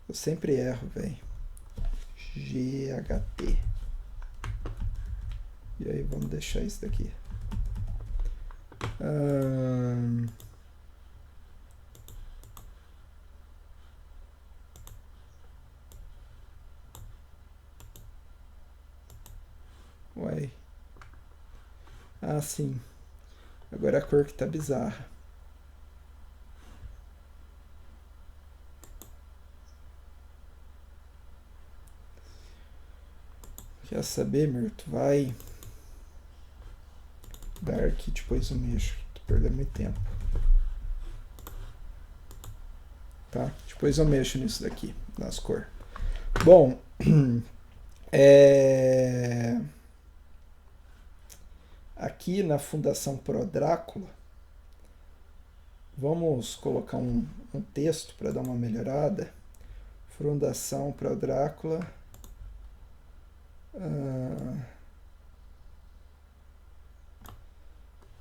Eu sempre erro, velho. GHT. E aí, vamos deixar isso daqui. Uai. Sim. Agora a cor que tá bizarra. Quer saber, Mirto? Vai. Dark, depois eu mexo. Tô perdendo muito tempo. Tá? Depois eu mexo nisso daqui, nas cores. Bom, é... aqui na Fundação Pro Drácula, vamos colocar um texto para dar uma melhorada. Fundação Pro Drácula.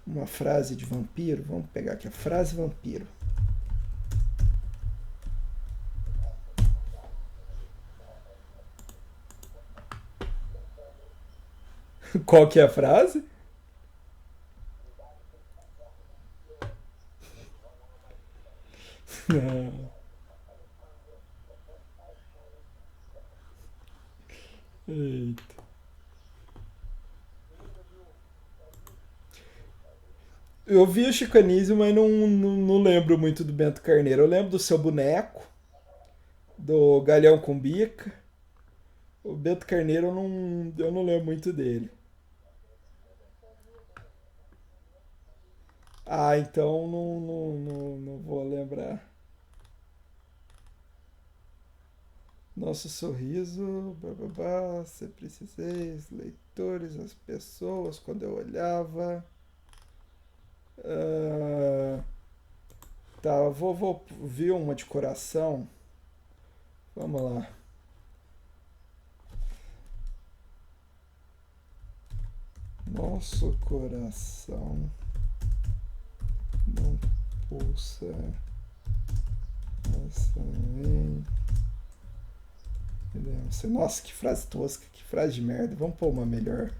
Uma frase de vampiro. Vamos pegar aqui a frase vampiro. Qual que é a frase? Não. Eita. Eu vi o Chico Anísio, mas não lembro muito do Bento Carneiro. Eu lembro do Seu Boneco, do Galhão com Bica. O Bento Carneiro eu não lembro muito dele. Ah, então não vou lembrar. Nosso sorriso, bababá, sempre precisei, leitores, as pessoas, quando eu olhava. Ah, tá, vou ver uma de coração. Vamos lá. Nosso coração não pulsa essa Nossa, que frase tosca, que frase de merda. Vamos pôr uma melhor.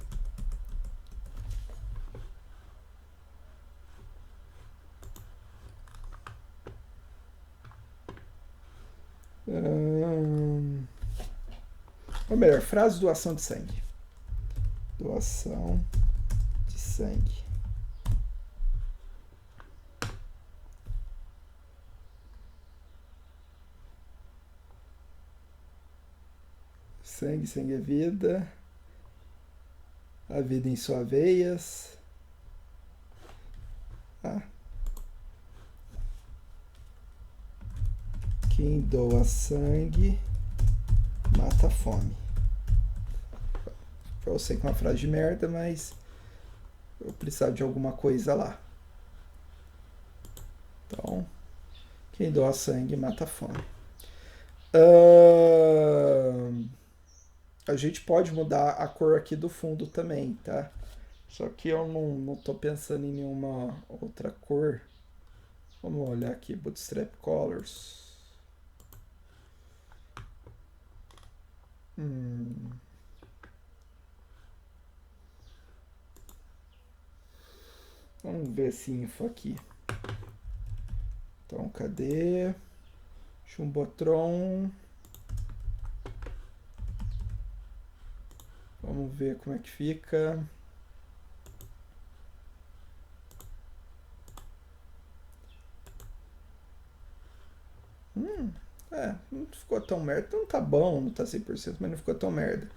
Ou melhor, frase doação de sangue. Doação de sangue. Sangue, sangue é vida. A vida em suas veias. Ah. Quem doa sangue mata a fome. Eu sei que é uma frase de merda, mas eu precisava de alguma coisa lá. Então, quem doa sangue mata a fome. A gente pode mudar a cor aqui do fundo também, tá? Só que eu não tô pensando em nenhuma outra cor. Vamos olhar aqui, Bootstrap Colors. Vamos ver esse info aqui. Então, cadê? Jumbotron. Vamos ver como é que fica. Não ficou tão merda. Não tá bom, não tá 100%, mas não ficou tão merda.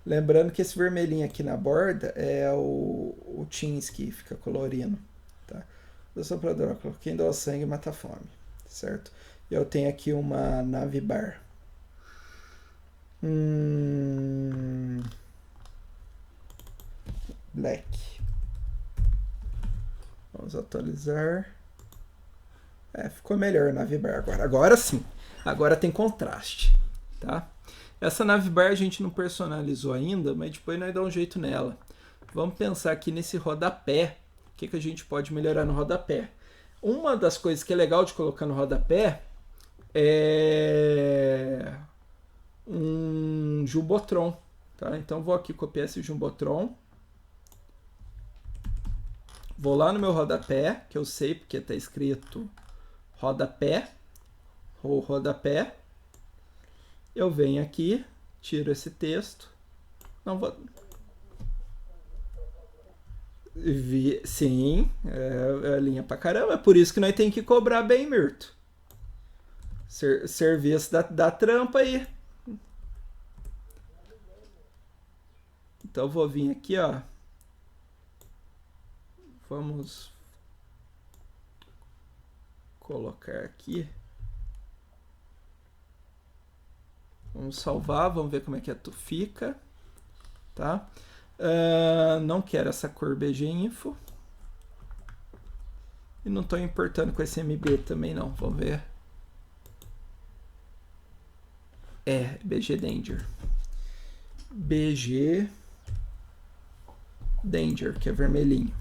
Lembrando que esse vermelhinho aqui na borda é o Teams que fica colorindo, tá? Eu sou pra Drácula. Quem doa sangue mata a fome, certo? Eu tenho aqui uma nave bar. Black. Vamos atualizar. Ficou melhor a nave bar agora. Agora sim. Agora tem contraste, tá? Essa nave bar a gente não personalizou ainda, mas depois nós dá um jeito nela. Vamos pensar aqui nesse rodapé. O que a gente pode melhorar no rodapé? Uma das coisas que é legal de colocar no rodapé é um Jumbotron. Tá? Então vou aqui copiar esse Jumbotron. Vou lá no meu rodapé, que eu sei porque está escrito rodapé, ou rodapé. Eu venho aqui, tiro esse texto. Não vou. Sim, é linha pra caramba. É por isso que nós tem que cobrar bem, Mirto. Serviço da trampa aí. Então eu vou vir aqui, ó. Vamos colocar aqui. Vamos salvar, vamos ver como é que fica. Tá? Não quero essa cor BG Info. E não estou importando com esse MB também não. Vamos ver. BG Danger. BG Danger, que é vermelhinho.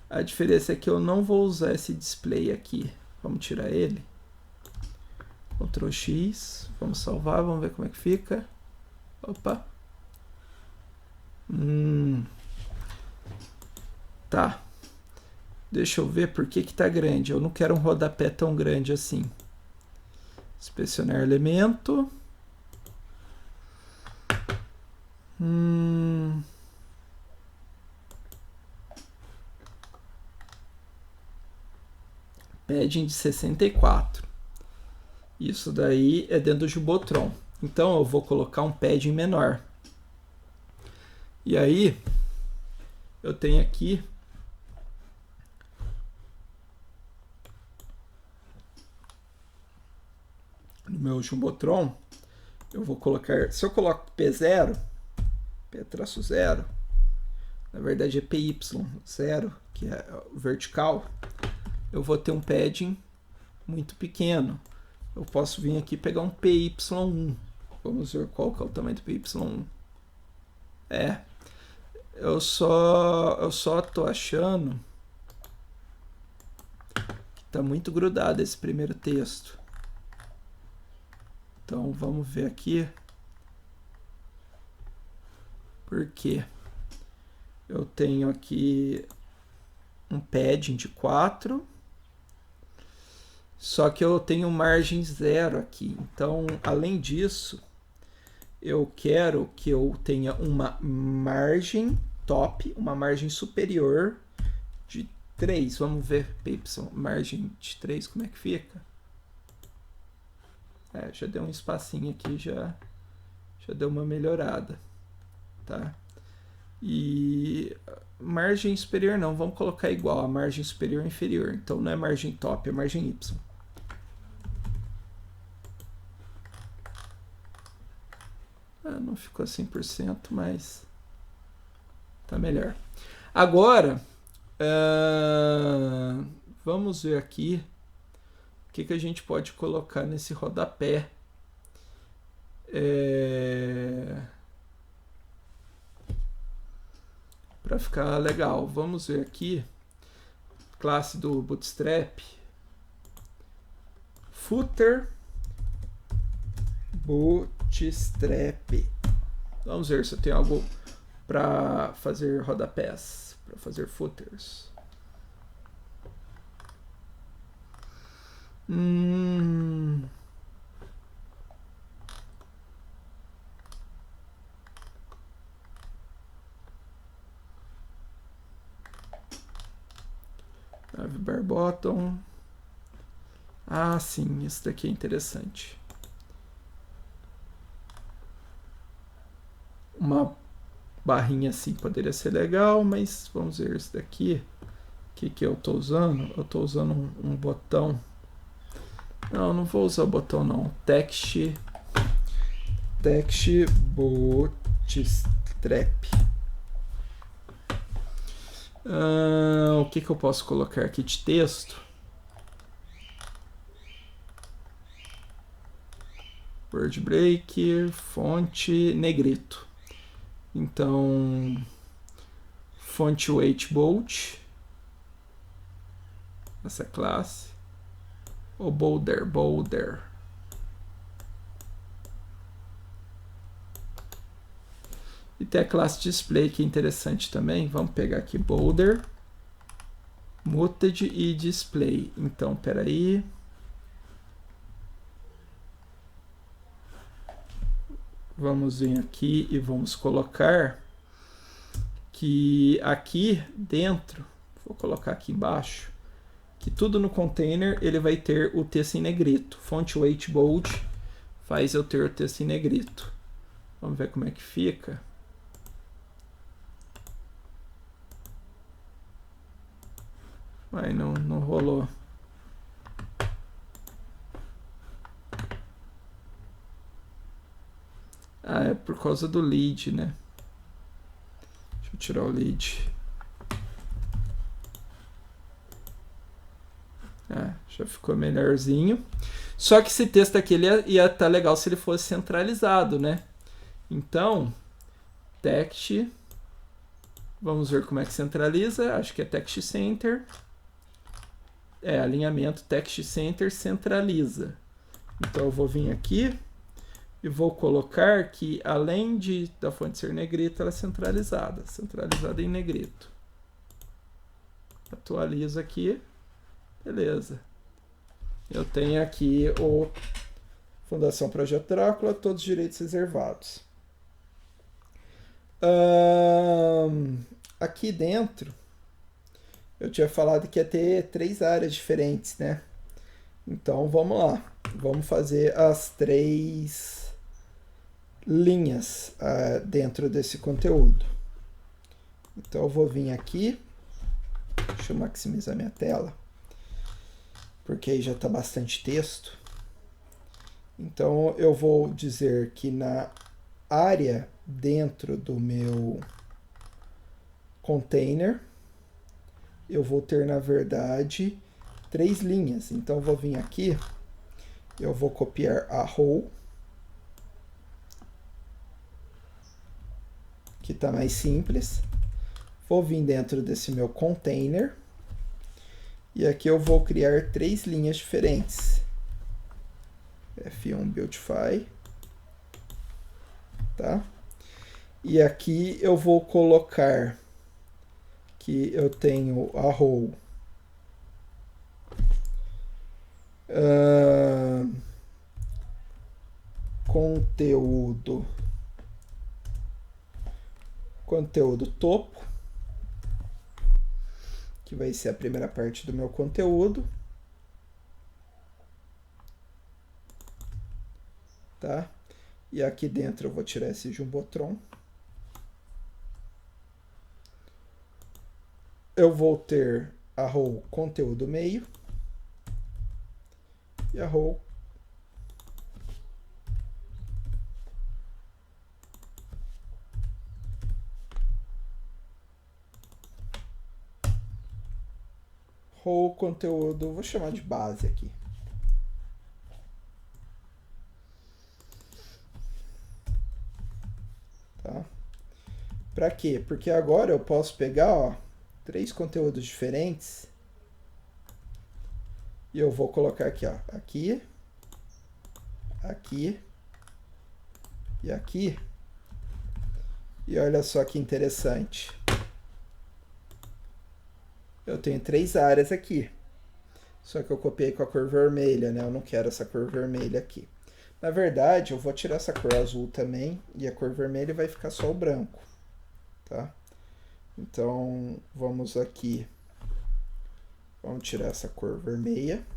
A diferença é que eu não vou usar esse display aqui. Vamos tirar ele. Ctrl X. Vamos salvar, vamos ver como é que fica. Opa. Tá. Deixa eu ver por que tá grande. Eu não quero um rodapé tão grande assim. Inspecionar elemento. Padding de 64. Isso daí é dentro do Jumbotron. Então eu vou colocar um padding menor. E aí eu tenho aqui no meu Jumbotron, eu vou colocar, se eu coloco P0, P-0, na verdade é PY0, que é vertical, eu vou ter um padding muito pequeno. Eu posso vir aqui pegar um PY1. Vamos ver qual que é o tamanho do PY1. Eu só tô achando que tá muito grudado esse primeiro texto. Então vamos ver aqui. Por quê? Eu tenho aqui um padding de 4. Só que eu tenho margem 0 aqui. Então, além disso, eu quero que eu tenha uma margem top, uma margem superior de 3. Vamos ver, PY, margem de 3, como é que fica? Já deu um espacinho aqui, já deu uma melhorada. Tá? E margem superior não, vamos colocar igual a margem superior e inferior. Então não é margem top, é margem Y. Não ficou 100%, mas tá melhor. Agora, vamos ver aqui o que a gente pode colocar nesse rodapé. Para ficar legal. Vamos ver aqui. Classe do Bootstrap. Footer. Bootstrap. Vamos ver se eu tenho algo para fazer rodapés, para fazer footers. Bare bottom. Sim, isso daqui é interessante. Uma barrinha assim poderia ser legal, mas vamos ver isso daqui. O que eu estou usando? Eu estou usando um botão. Não vou usar o botão não. Text Bootstrap. O que eu posso colocar aqui de texto? Word break, fonte negrito. Então, font weight bold, essa classe, ou bolder. E tem a classe display que é interessante também. Vamos pegar aqui bolder, muted e display. Então, peraí. Vamos vir aqui e vamos colocar que aqui dentro, vou colocar aqui embaixo, que tudo no container ele vai ter o texto em negrito. Font weight bold faz eu ter o texto em negrito. Vamos ver como é que fica. Não rolou. causa do lead, né? Deixa eu tirar o lead. Já ficou melhorzinho. Só que esse texto aqui ele ia estar legal se ele fosse centralizado, né? Então, text. Vamos ver como é que centraliza. Acho que é text center. Alinhamento text center centraliza. Então eu vou vir aqui e vou colocar que além da fonte ser negrito, ela é centralizada. Centralizada em negrito. Atualizo aqui. Beleza. Eu tenho aqui o Fundação Projeto Drácula, todos os direitos reservados. Aqui dentro, eu tinha falado que ia ter 3 áreas diferentes, né? Então, vamos lá. Vamos fazer as 3 linhas dentro desse conteúdo. Então, eu vou vir aqui. Deixa eu maximizar minha tela. Porque aí já está bastante texto. Então, eu vou dizer que na área dentro do meu container, eu vou ter, na verdade, 3 linhas. Então, eu vou vir aqui, eu vou copiar a row, que está mais simples. Vou vir dentro desse meu container. E aqui eu vou criar 3 linhas diferentes. F1 Beautify. Tá? E aqui eu vou colocar que eu tenho a row conteúdo topo, que vai ser a primeira parte do meu conteúdo, tá? E aqui dentro eu vou tirar esse Jumbotron. Eu vou ter a row conteúdo meio e a row conteúdo, vou chamar de base aqui. Tá? Para quê? Porque agora eu posso pegar, 3 conteúdos diferentes e eu vou colocar aqui, aqui, aqui e aqui. E olha só que interessante. Eu tenho 3 áreas aqui. Só que eu copiei com a cor vermelha, né? Eu não quero essa cor vermelha aqui. Na verdade, eu vou tirar essa cor azul também. E a cor vermelha vai ficar só o branco. Tá? Então, vamos aqui. Vamos tirar essa cor vermelha.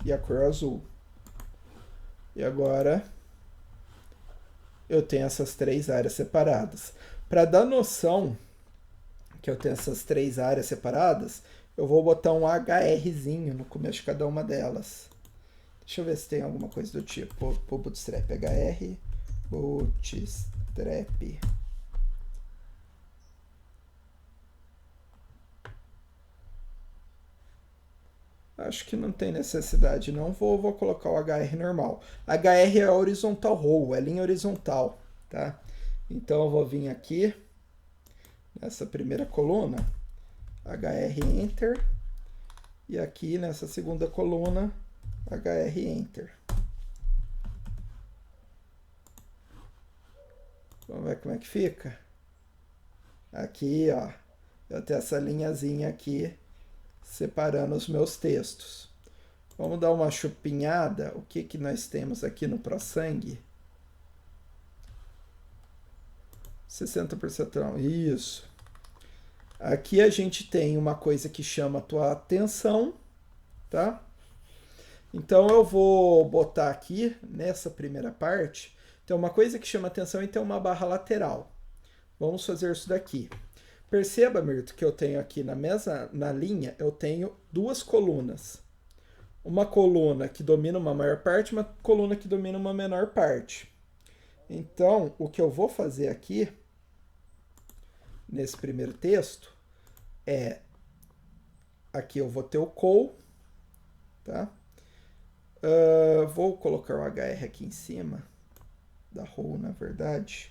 E a cor azul. E agora eu tenho essas 3 áreas separadas. Para dar noção que eu tenho essas 3 áreas separadas, eu vou botar um HRzinho no começo de cada uma delas. Deixa eu ver se tem alguma coisa do tipo. Pô, Bootstrap, HR, Bootstrap. Acho que não tem necessidade, não. Vou colocar o HR normal. HR é horizontal row, é linha horizontal, tá? Então eu vou vir aqui nessa primeira coluna, HR Enter, e aqui nessa segunda coluna, HR Enter. Vamos ver como é que fica? Aqui, ó, eu tenho essa linhazinha aqui separando os meus textos. Vamos dar uma chupinhada. O que nós temos aqui no ProSang? 60% não. Isso. Aqui a gente tem uma coisa que chama a tua atenção, tá? Então eu vou botar aqui nessa primeira parte, tem uma coisa que chama atenção e tem uma barra lateral. Vamos fazer isso daqui. Perceba, Mirto, que eu tenho aqui na linha, eu tenho duas colunas. Uma coluna que domina uma maior parte, uma coluna que domina uma menor parte. Então, o que eu vou fazer aqui, nesse primeiro texto, é... Aqui eu vou ter o col, tá? Vou colocar o HR aqui em cima, da row, na verdade.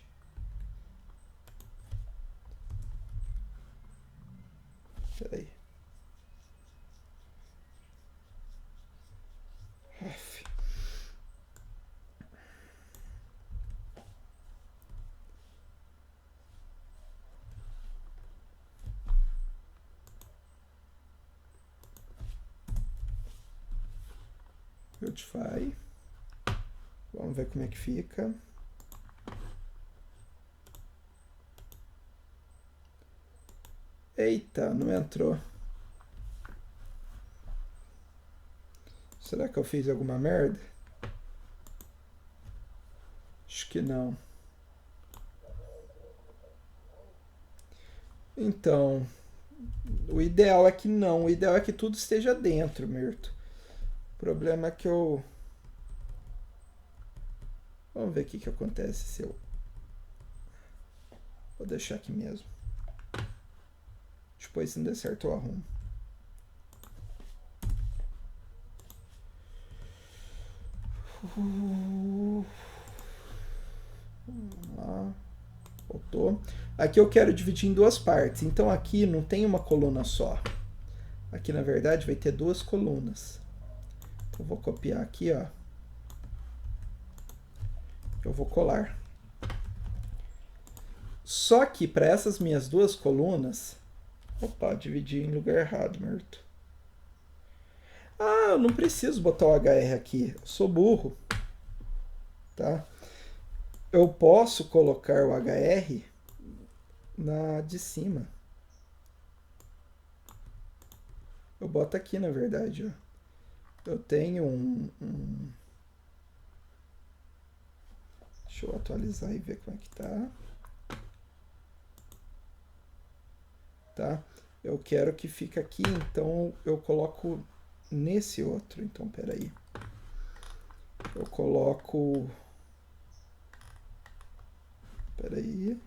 Peraí. Beautify. Vamos ver como é que fica. Eita, não entrou. Será que eu fiz alguma merda? Acho que não. Então, o ideal é que não. O ideal é que tudo esteja dentro, Mirto. O problema é que eu... Vamos ver o que acontece se eu... Vou deixar aqui mesmo. Depois, se não der certo, eu arrumo. Vamos lá. Voltou. Aqui eu quero dividir em duas partes. Então aqui não tem uma coluna só. Aqui, na verdade, vai ter duas colunas. Então eu vou copiar aqui, ó. Eu vou colar. Só que para essas minhas duas colunas... Opa, dividi em lugar errado, Mirto. Ah, eu não preciso botar o HR aqui. Eu sou burro. Tá? Eu posso colocar o HR na de cima. Eu boto aqui, na verdade, ó. Eu tenho Deixa eu atualizar e ver como é que tá. Tá? Eu quero que fique aqui, então eu coloco nesse outro. Então, peraí. Eu coloco... Peraí.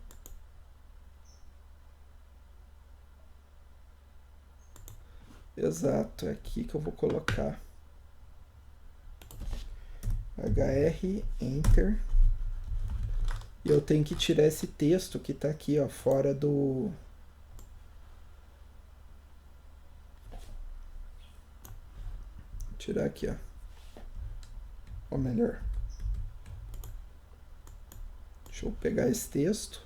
Exato, é aqui que eu vou colocar. HR, Enter. E eu tenho que tirar esse texto que está aqui, ó, fora do... Tirar aqui, ó. Ou melhor. Deixa eu pegar esse texto.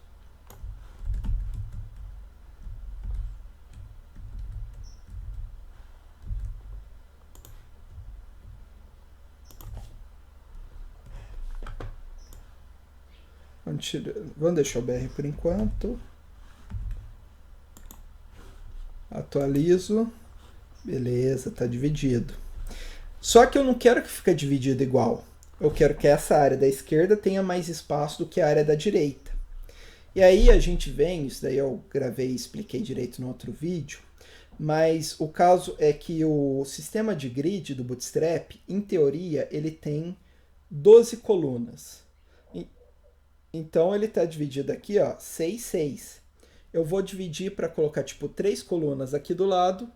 Vamos deixar o BR por enquanto. Atualizo. Beleza, tá dividido. Só que eu não quero que fique dividido igual. Eu quero que essa área da esquerda tenha mais espaço do que a área da direita. E aí a gente vem, isso daí eu gravei e expliquei direito no outro vídeo, mas o caso é que o sistema de grid do Bootstrap, em teoria, ele tem 12 colunas. Então ele está dividido aqui, ó, 6, 6. Eu vou dividir para colocar tipo 3 colunas aqui do lado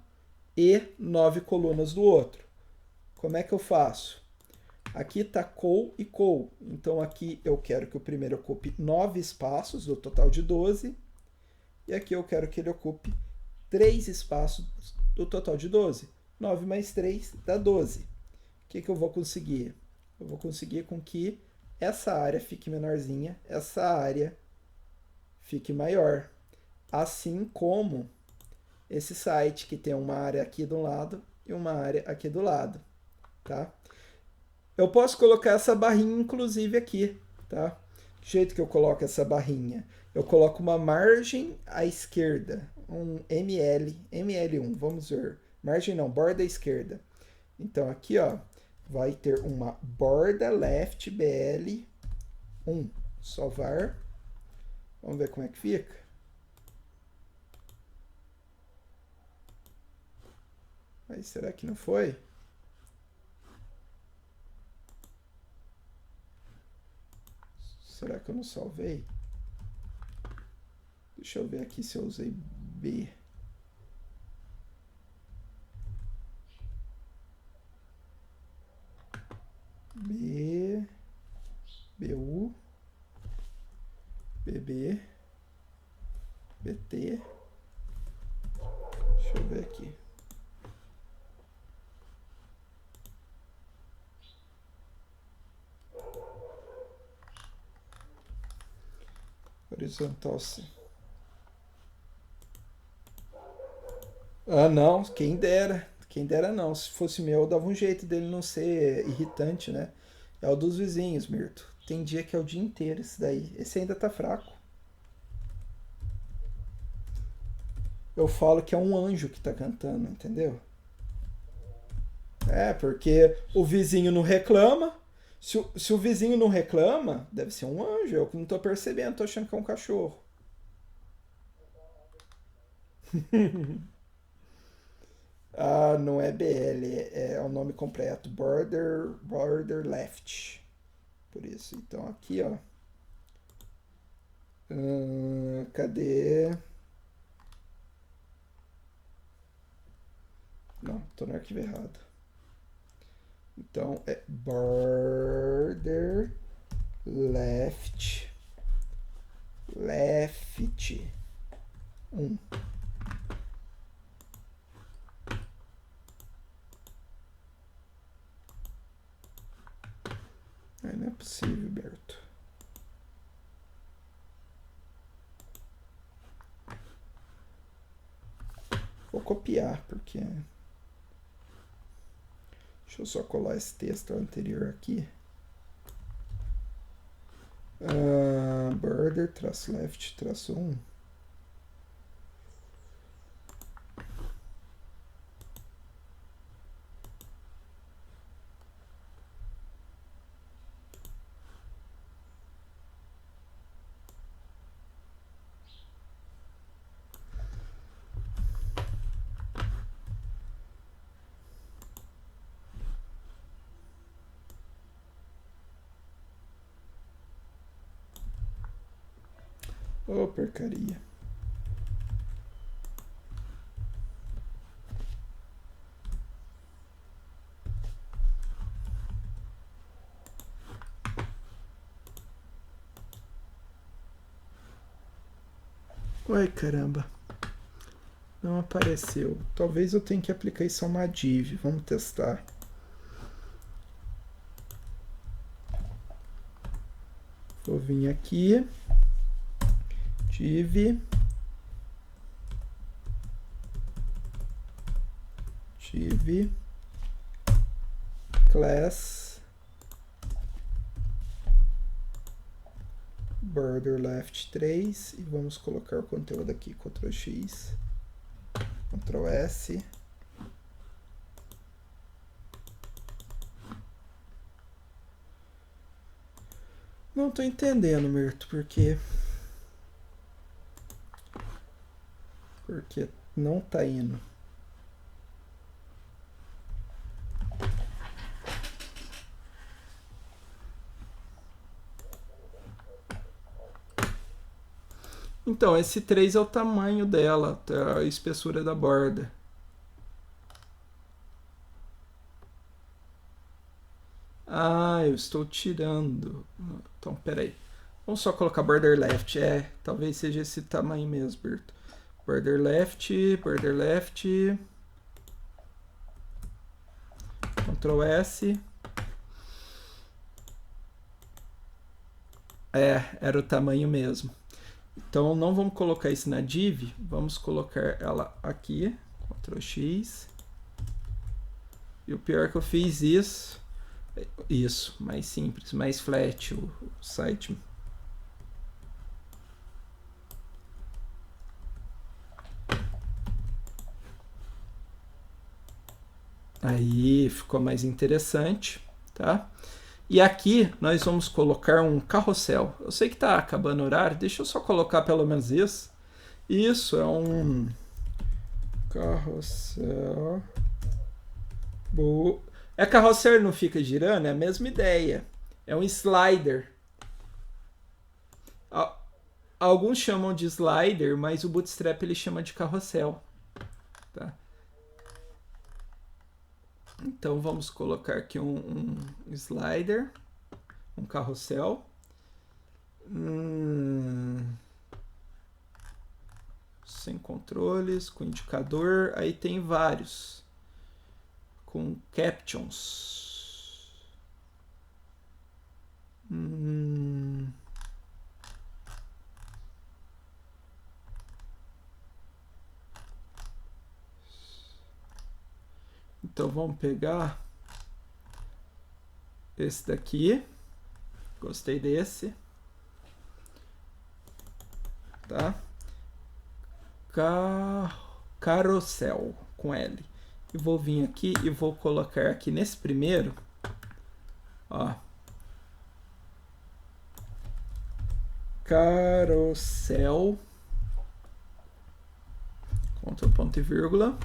e 9 colunas do outro. Como é que eu faço? Aqui está col e col. Então aqui eu quero que o primeiro ocupe 9 espaços, do total de 12. E aqui eu quero que ele ocupe 3 espaços do total de 12. 9 mais 3 dá 12. O que eu vou conseguir? Eu vou conseguir com que essa área fique menorzinha, essa área fique maior. Assim como esse site que tem uma área aqui do lado e uma área aqui do lado, tá? Eu posso colocar essa barrinha inclusive aqui, tá? Do jeito que eu coloco essa barrinha? Eu coloco uma margem à esquerda, um ML1, vamos ver. Margem não, borda à esquerda. Então aqui, ó, vai ter uma borda left BL1. Salvar. Vamos ver como é que fica. Mas será que não foi? Será que eu não salvei? Deixa eu ver aqui se eu usei B. B, BU, BB, BT. Deixa eu ver aqui. Horizontal C. Ah, não, quem dera. Quem dera não. Se fosse meu, eu dava um jeito dele não ser irritante, né? É o dos vizinhos, Mirto. Tem dia que é o dia inteiro esse daí. Esse ainda tá fraco. Eu falo que é um anjo que tá cantando, entendeu? É, porque o vizinho não reclama. Se o vizinho não reclama, deve ser um anjo. Eu que não tô percebendo, tô achando que é um cachorro. Ah, não é BL, é o nome completo. Border Left. Por isso. Então aqui, ó. Cadê? Não, tô no arquivo errado. Então é border left 1. Não é possível, Berto. Vou copiar, porque... Deixa eu só colar esse texto anterior aqui. Border, traço left, traço 1. Ô, porcaria. Ué, caramba. Não apareceu. Talvez eu tenha que aplicar isso a uma div. Vamos testar. Vou vir aqui. Div. Class. Border left 3. E vamos colocar o conteúdo aqui. Ctrl X. Ctrl S. Não tô entendendo, Mirto, porque não tá indo. Então, esse 3 é o tamanho dela, a espessura da borda. Ah, eu estou tirando. Então, peraí. Vamos só colocar border left. Talvez seja esse tamanho mesmo, Berto. Border left. Ctrl S. Era o tamanho mesmo. Então, não vamos colocar isso na div. Vamos colocar ela aqui. Ctrl X. E o pior é que eu fiz isso. Isso, mais simples, mais flat o site. Aí ficou mais interessante, tá? E aqui nós vamos colocar um carrossel. Eu sei que está acabando o horário, deixa eu só colocar pelo menos isso. Isso é um carrossel Boa. É carrossel, não fica girando? É a mesma ideia. É um slider. A- Alguns chamam de slider, mas o Bootstrap ele chama de carrossel. Tá? Então vamos colocar aqui um slider, um carrossel. Sem controles, com indicador. Aí tem vários. Com captions. Então vamos pegar esse daqui. Gostei desse. Tá? Carossel com L. E vou vir aqui e vou colocar aqui nesse primeiro, ó, carossel, Ctrl ponto e vírgula,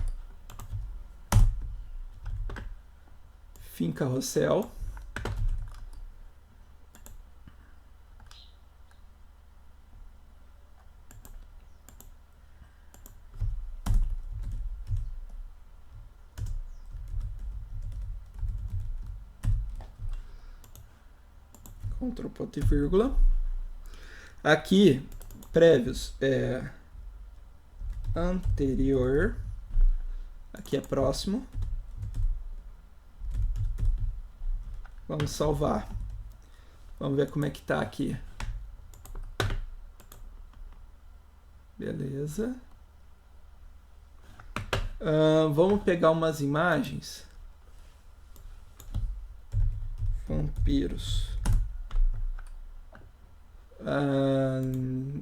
fim carrossel, Ctrl ponto e vírgula. Aqui, prévios, anterior, aqui é próximo. Vamos salvar. Vamos ver como é que tá aqui. Beleza. Vamos pegar umas imagens. Vampiros.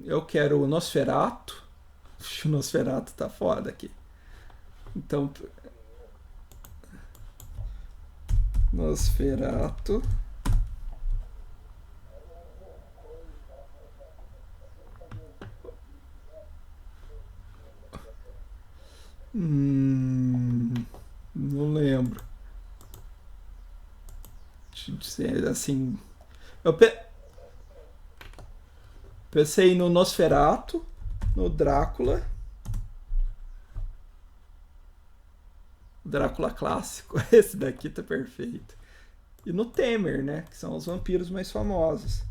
Eu quero o Nosferatu. O Nosferatu tá foda aqui. Então, Nosferatu. Não lembro. Assim, eu pensei no Nosferatu, no Drácula. Drácula clássico. Esse daqui tá perfeito. E no Temer, né? Que são os vampiros mais famosos.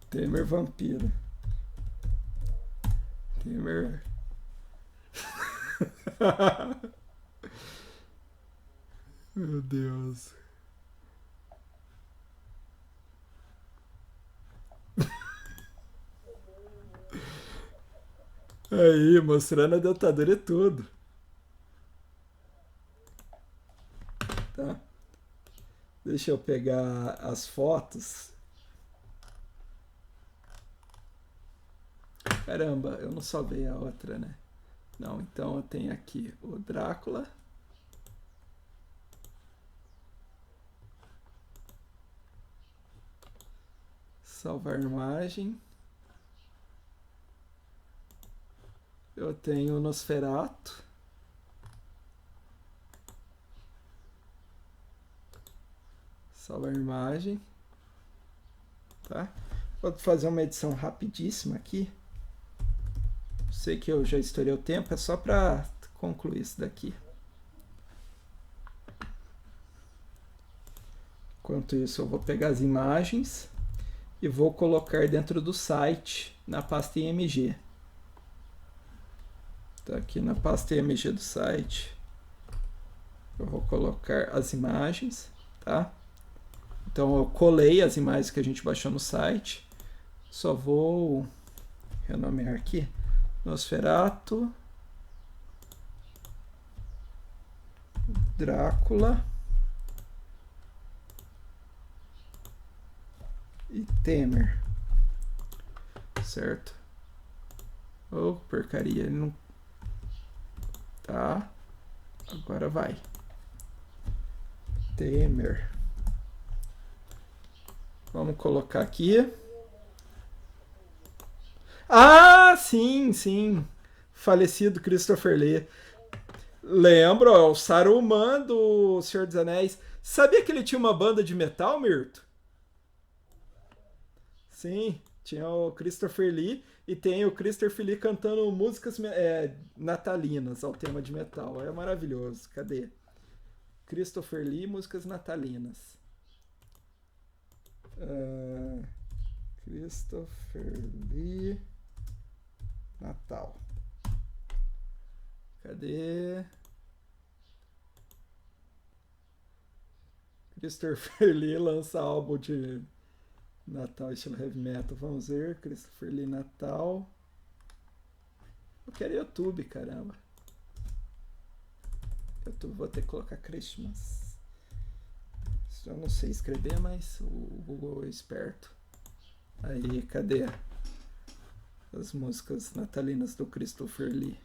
Temer vampiro. Temer. Meu Deus. Aí, mostrando a dentadura e tudo. Tá? Deixa eu pegar as fotos. Caramba, eu não salvei a outra, né? Não, então eu tenho aqui o Drácula. Salvar imagem. Eu tenho o Nosferatu. Salvar imagem. Tá? Vou fazer uma edição rapidíssima aqui. Sei que eu já estourei o tempo, é só para concluir isso daqui. Enquanto isso, eu vou pegar as imagens e vou colocar dentro do site, na pasta IMG. Tá aqui na pasta IMG do site. Eu vou colocar as imagens, tá? Então eu colei as imagens que a gente baixou no site. Só vou renomear aqui. Nosferatu, Drácula e Temer. Certo? Oh, porcaria, ele não... Tá. Agora vai. Temer. Vamos colocar aqui. Ah, sim, sim. Falecido Christopher Lee. Lembro, é o Saruman do Senhor dos Anéis. Sabia que ele tinha uma banda de metal, Mirto? Sim, tinha o Christopher Lee e tem o Christopher Lee cantando músicas natalinas ao tema de metal. É maravilhoso. Cadê? Christopher Lee, músicas natalinas. Ah, Christopher Lee, Natal. Cadê? Christopher Lee lança álbum de Natal estilo heavy metal. Vamos ver. Christopher Lee Natal. Eu quero YouTube, caramba. YouTube vou ter que colocar Christmas. Eu não sei escrever, mas o Google é esperto. Aí, cadê as músicas natalinas do Christopher Lee?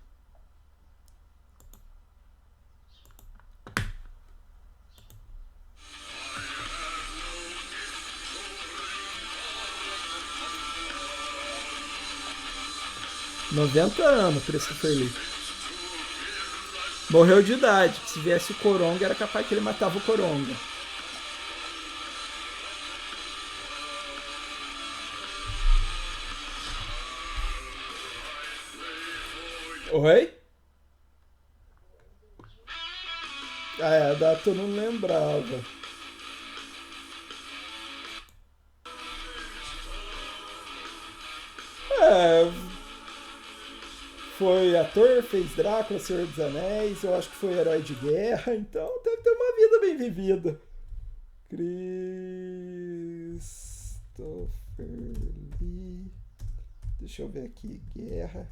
...90 anos, Christopher Lee. Morreu de idade. Se viesse o Coronga, era capaz que ele matava o Coronga. Oi? Ah, é, a data eu não lembrava. É, foi ator, fez Drácula, Senhor dos Anéis, eu acho que foi herói de guerra, então deve ter uma vida bem vivida. Christopher Lee. Deixa eu ver aqui. Guerra.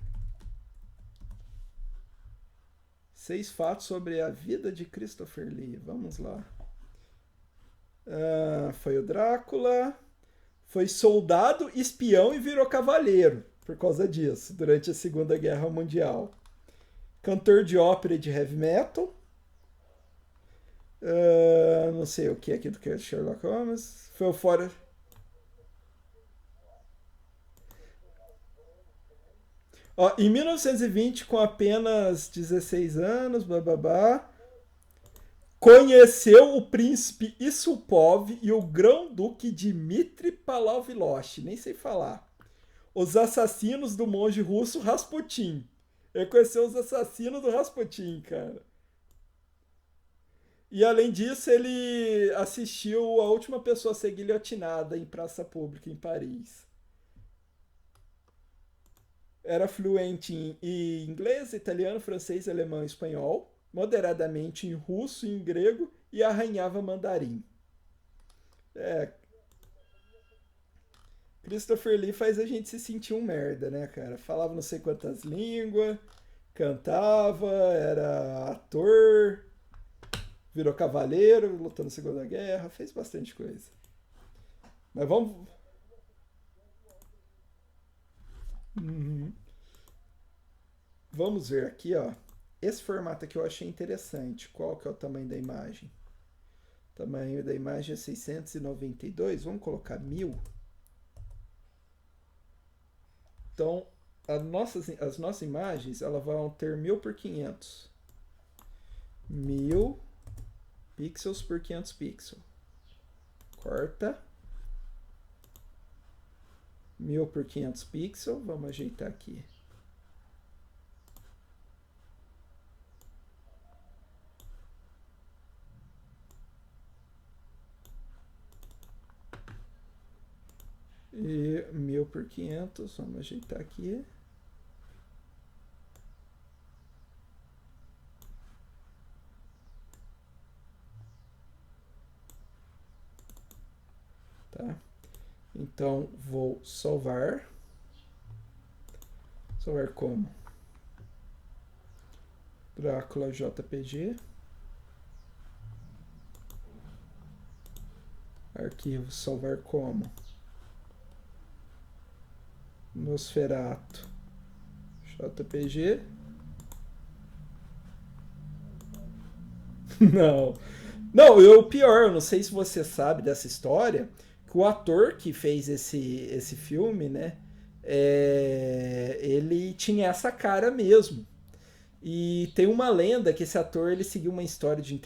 6 fatos sobre a vida de Christopher Lee. Vamos lá. Foi o Drácula. Foi soldado, espião e virou cavaleiro por causa disso, durante a Segunda Guerra Mundial. Cantor de ópera e de heavy metal. Não sei o que aqui do que é Sherlock Holmes. Foi o fora. Ó, em 1920, com apenas 16 anos, bababá, conheceu o príncipe Isupov e o grão-duque Dmitri Pavlovich, nem sei falar. Os assassinos do monge russo Rasputin. Ele conheceu os assassinos do Rasputin, cara. E além disso, ele assistiu a última pessoa a ser guilhotinada em praça pública em Paris. Era fluente em inglês, italiano, francês, alemão e espanhol, moderadamente em russo e em grego e arranhava mandarim. É, Christopher Lee faz a gente se sentir um merda, né, cara? Falava não sei quantas línguas, cantava, era ator, virou cavaleiro, lutou na Segunda Guerra, fez bastante coisa. Mas vamos. Uhum. Vamos ver aqui, ó. Esse formato aqui eu achei interessante. Qual que é o tamanho da imagem? O tamanho da imagem é 692. Vamos colocar 1000. Então, as nossas imagens elas vão ter 1000 por 500. 1000 pixels por 500 pixels. Corta. 1000 por 500 pixels. Vamos ajeitar aqui. E 1000 por 500. Vamos ajeitar aqui. Tá? Então, vou salvar. Salvar como? Drácula JPG. Arquivo salvar como? Nosferato JPG. Não. Não, o pior, eu não sei se você sabe dessa história, que o ator que fez esse filme, né? ele tinha essa cara mesmo. E tem uma lenda que esse ator ele seguiu uma história de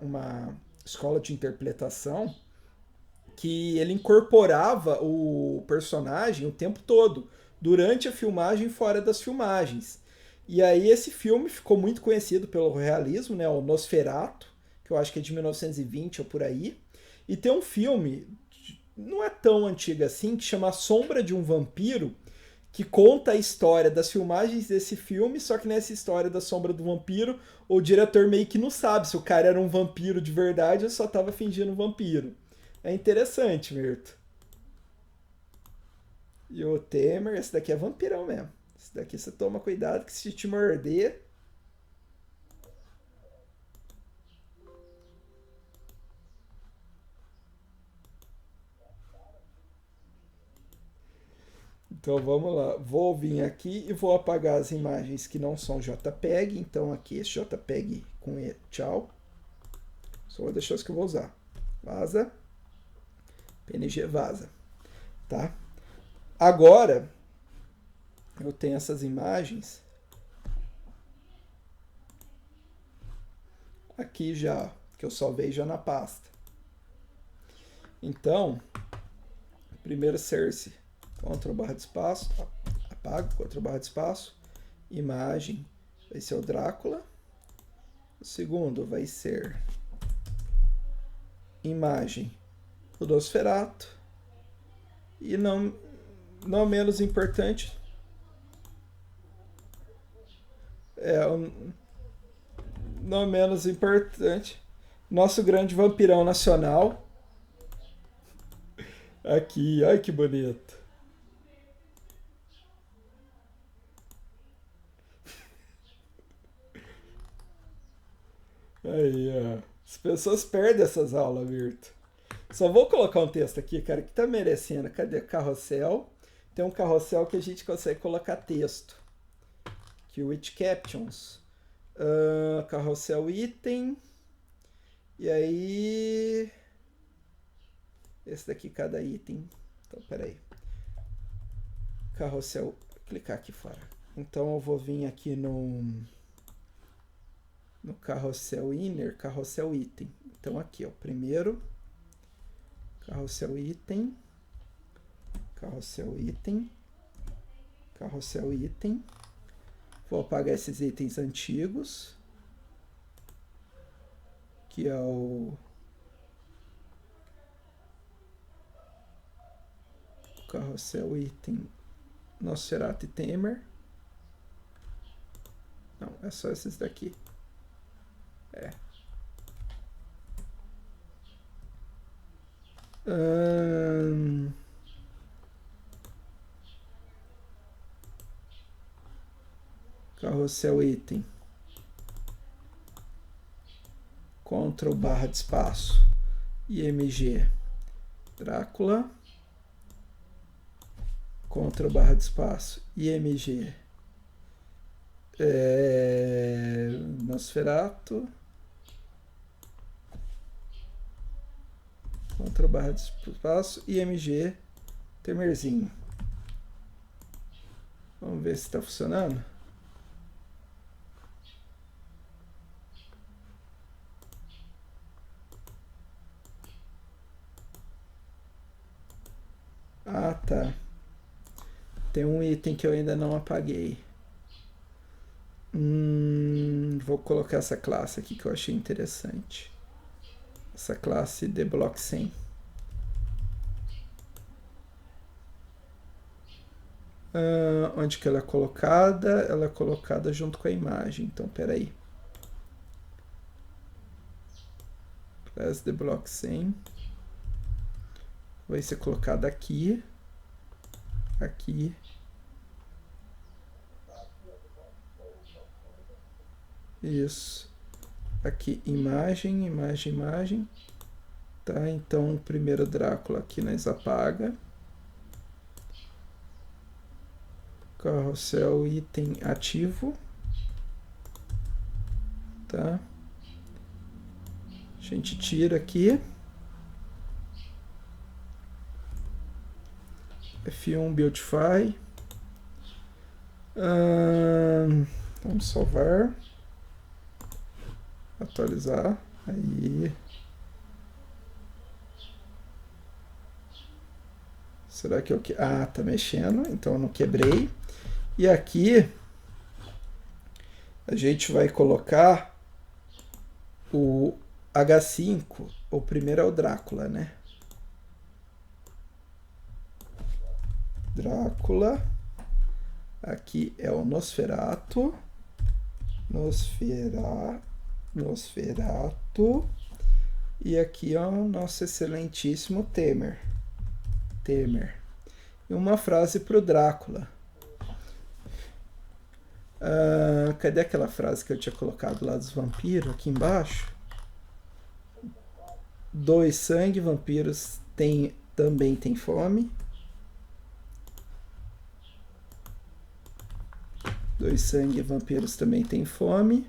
uma escola de interpretação que ele incorporava o personagem o tempo todo, durante a filmagem e fora das filmagens. E aí esse filme ficou muito conhecido pelo realismo, né, o Nosferatu, que eu acho que é de 1920 ou por aí. E tem um filme, não é tão antigo assim, que chama A Sombra de um Vampiro, que conta a história das filmagens desse filme, só que nessa história da Sombra do Vampiro, o diretor meio que não sabe se o cara era um vampiro de verdade ou só tava fingindo um vampiro. É interessante, Mirto. E o Temer, esse daqui é vampirão mesmo. Esse daqui você toma cuidado que se te morder. Então vamos lá. Vou vir aqui e vou apagar as imagens que não são JPEG. Então aqui esse JPEG com ele. Tchau. Só vou deixar os que eu vou usar. Vaza. PNG vaza. Tá? Agora eu tenho essas imagens aqui já, que eu salvei já na pasta. Então, primeiro Cersei, Ctrl barra de espaço, apago, Ctrl barra de espaço, imagem vai ser o Drácula. O segundo vai ser imagem o Nosferatu. E não menos importante, não menos importante, nosso grande vampirão nacional. Aqui, ai que bonito. Aí, ó. As pessoas perdem essas aulas, Virto. Só vou colocar um texto aqui, cara, que tá merecendo. Cadê carrossel? Tem um carrossel que a gente consegue colocar texto. Aqui, with captions. Carrossel item. E aí... Esse daqui, cada item. Então, peraí. Carrossel... Clicar aqui fora. Então, eu vou vir aqui no carrossel inner, carrossel item. Então, aqui, ó. Primeiro... Carrossel item, carrossel item, carrossel item. Vou apagar esses itens antigos, que é o carrossel item Nosferatu e Temer. Não, é só esses daqui. Carrossel item. Ctrl barra de espaço. IMG. Drácula. Ctrl barra de espaço. IMG. Nosferatu. Ctrl barra de espaço. IMG. Temerzinho. Vamos ver se está funcionando. Ah, tá. Tem um item que eu ainda não apaguei. Vou colocar essa classe aqui que eu achei interessante. Essa classe deblock 100. Onde que ela é colocada? Ela é colocada junto com a imagem. Então, peraí. Class deblock 100. Vai ser colocada aqui. Aqui. Isso. Aqui, imagem, imagem, imagem. Tá, então o primeiro Drácula aqui nós apaga. Carrossel item ativo. Tá. A gente tira aqui. F1 Beautify. Vamos salvar. Atualizar. Aí. Será que eu... Ah, tá mexendo, então eu não quebrei. E aqui a gente vai colocar o H5. O primeiro é o Drácula, né? Drácula. Aqui é o Nosferatu. Nosferatu. E aqui é o nosso excelentíssimo Temer. E uma frase pro Drácula. Cadê aquela frase que eu tinha colocado lá dos vampiros? Aqui embaixo. 2 sangue, vampiros também tem fome. 2 sangue, vampiros também tem fome.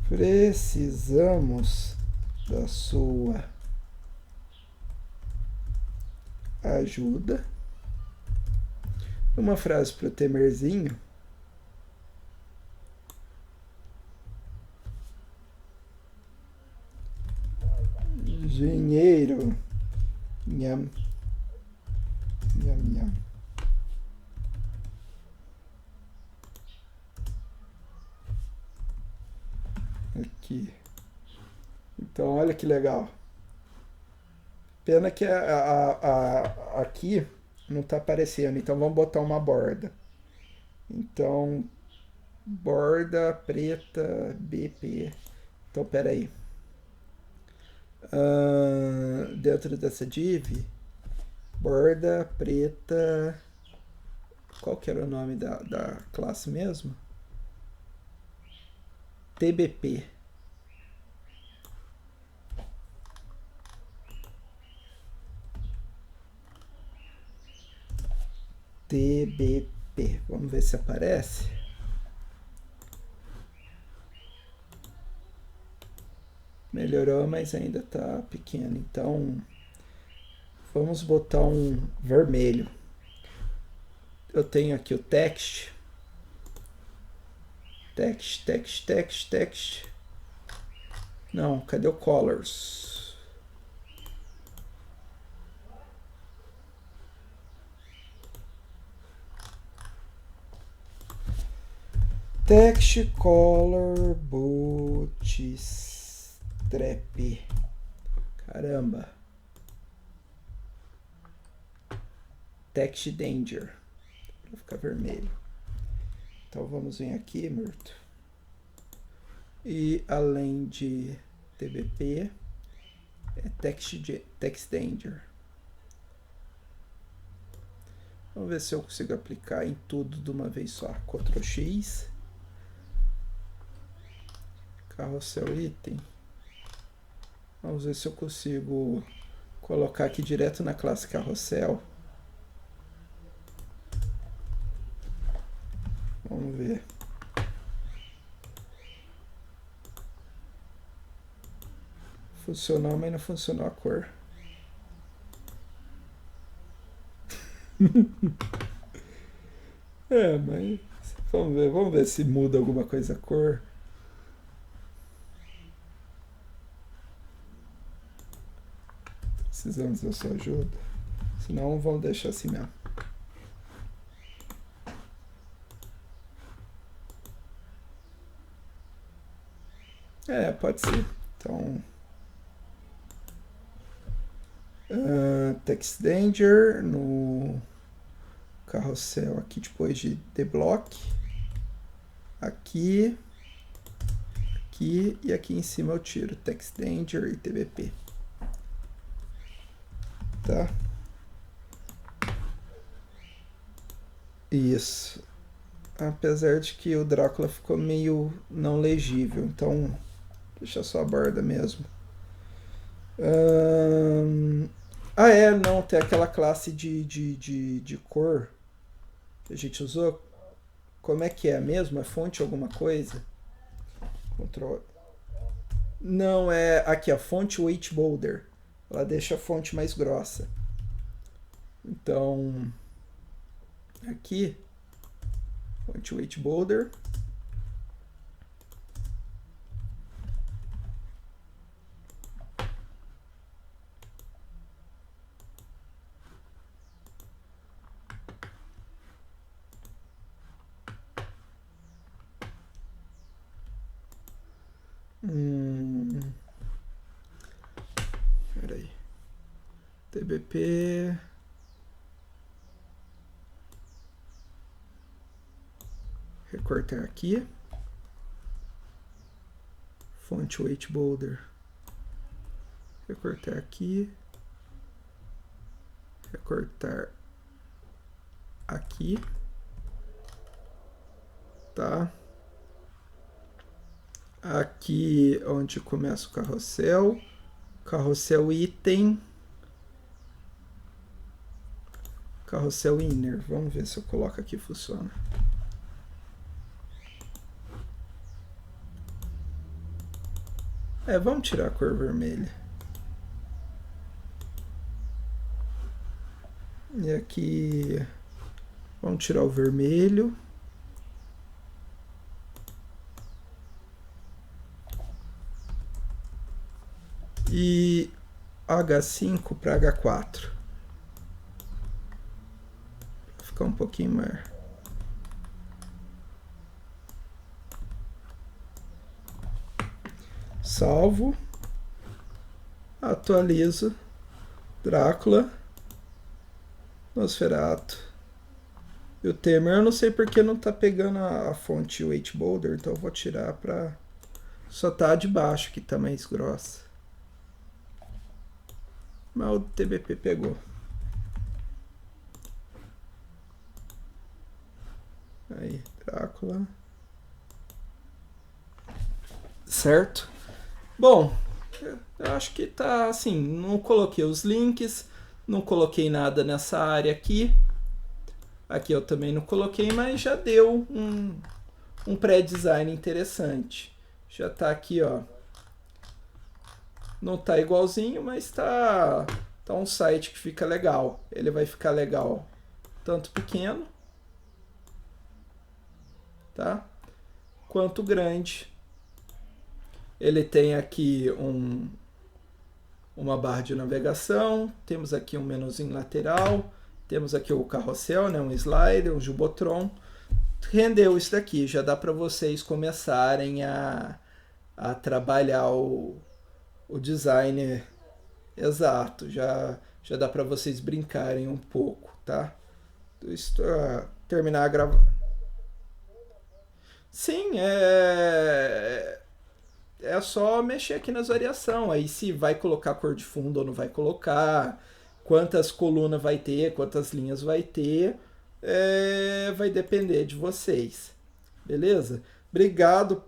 Precisamos da sua ajuda. Uma frase pro Temerzinho. Engenheiro. Nham. Nham, nham. Aqui. Então, olha que legal. Pena que aqui não tá aparecendo. Então, vamos botar uma borda. Então, borda preta BP. Então, peraí. Dentro dessa div, borda preta. Qual que era o nome da classe mesmo? TBP. TBP. Vamos ver se aparece. Melhorou, mas ainda está pequeno. Então, vamos botar um vermelho. Eu tenho aqui o text. Text. Não, cadê o colors? Text color bootstrap. Caramba. Text danger. Para ficar vermelho. Então vamos vir aqui, Mirto. E além de TBP, é text danger. Vamos ver se eu consigo aplicar em tudo de uma vez só. Ctrl X. Carrossel item. Vamos ver se eu consigo colocar aqui direto na classe carrossel. Vamos ver. Funcionou, mas não funcionou a cor. Mas vamos ver se muda alguma coisa a cor. Precisamos da sua ajuda. Senão vamos deixar assim mesmo. Pode ser. Então, text danger no carrossel aqui depois de deblock. Aqui e aqui em cima eu tiro text danger e TBP. Tá? Isso. Apesar de que o Drácula ficou meio não legível, então deixa só a borda mesmo. Não, tem aquela classe de cor que a gente usou. Como é que é mesmo? É fonte alguma coisa? Ctrl. Não, é aqui a fonte weight boulder. Ela deixa a fonte mais grossa. Então, aqui, font weight boulder. Peraí. TBP. Recortar aqui. Font weight boulder. Recortar aqui. Recortar aqui. Tá? Aqui onde começa o carrossel. Carrossel item. Carrossel inner. Vamos ver se eu coloco aqui funciona. Vamos tirar a cor vermelha. E aqui vamos tirar o vermelho. E H5 para H4. Vai ficar um pouquinho maior. Salvo. Atualizo. Drácula. Nosferatu. E o Temer, eu não sei porque não tá pegando a fonte weight boulder, então eu vou tirar pra... Só tá de baixo que tá mais grossa. Mas o TBP pegou. Aí, Drácula. Certo? Bom, eu acho que tá assim, não coloquei os links, não coloquei nada nessa área aqui. Aqui eu também não coloquei, mas já deu um pré-design interessante. Já tá aqui, ó. Não tá igualzinho, mas tá um site que fica legal. Ele vai ficar legal tanto pequeno, tá? Quanto grande. Ele tem aqui uma barra de navegação, temos aqui um menuzinho lateral, temos aqui o carrossel, né, um slider, um Jubotron. Rendeu isso daqui, já dá para vocês começarem a trabalhar o design exato, já dá para vocês brincarem um pouco, tá? Terminar a gravação. Sim, é só mexer aqui nas variações. Aí se vai colocar cor de fundo ou não vai colocar, quantas colunas vai ter, quantas linhas vai ter, vai depender de vocês. Beleza? Obrigado.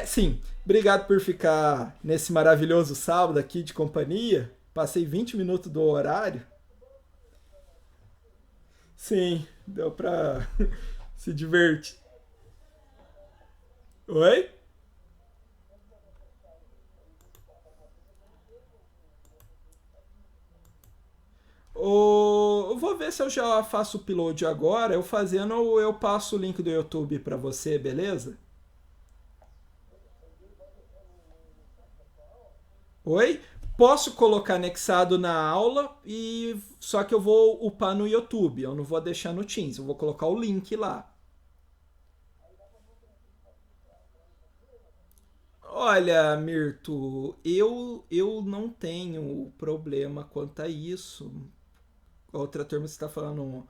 Sim, obrigado por ficar nesse maravilhoso sábado aqui de companhia. Passei 20 minutos do horário. Sim, deu pra se divertir. Oi? Eu vou ver se eu já faço o upload agora. Eu fazendo, eu passo o link do YouTube para você, beleza? Oi? Posso colocar anexado na aula e só que eu vou upar no YouTube. Eu não vou deixar no Teams. Eu vou colocar o link lá. Olha, Mirto, eu não tenho problema quanto a isso. A outra turma está falando.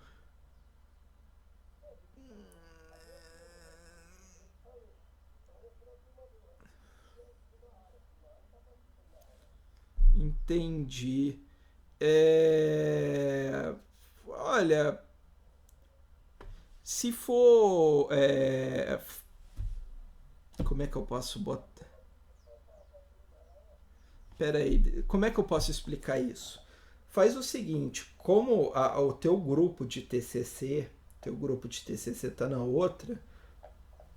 Entendi. Olha, se for. Como é que eu posso botar? Pera aí, como é que eu posso explicar isso? Faz o seguinte, como o teu grupo de TCC tá na outra,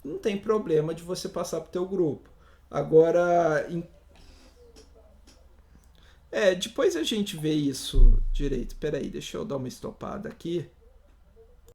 não tem problema de você passar pro teu grupo. Agora, Depois a gente vê isso direito. Peraí, deixa eu dar uma estopada aqui.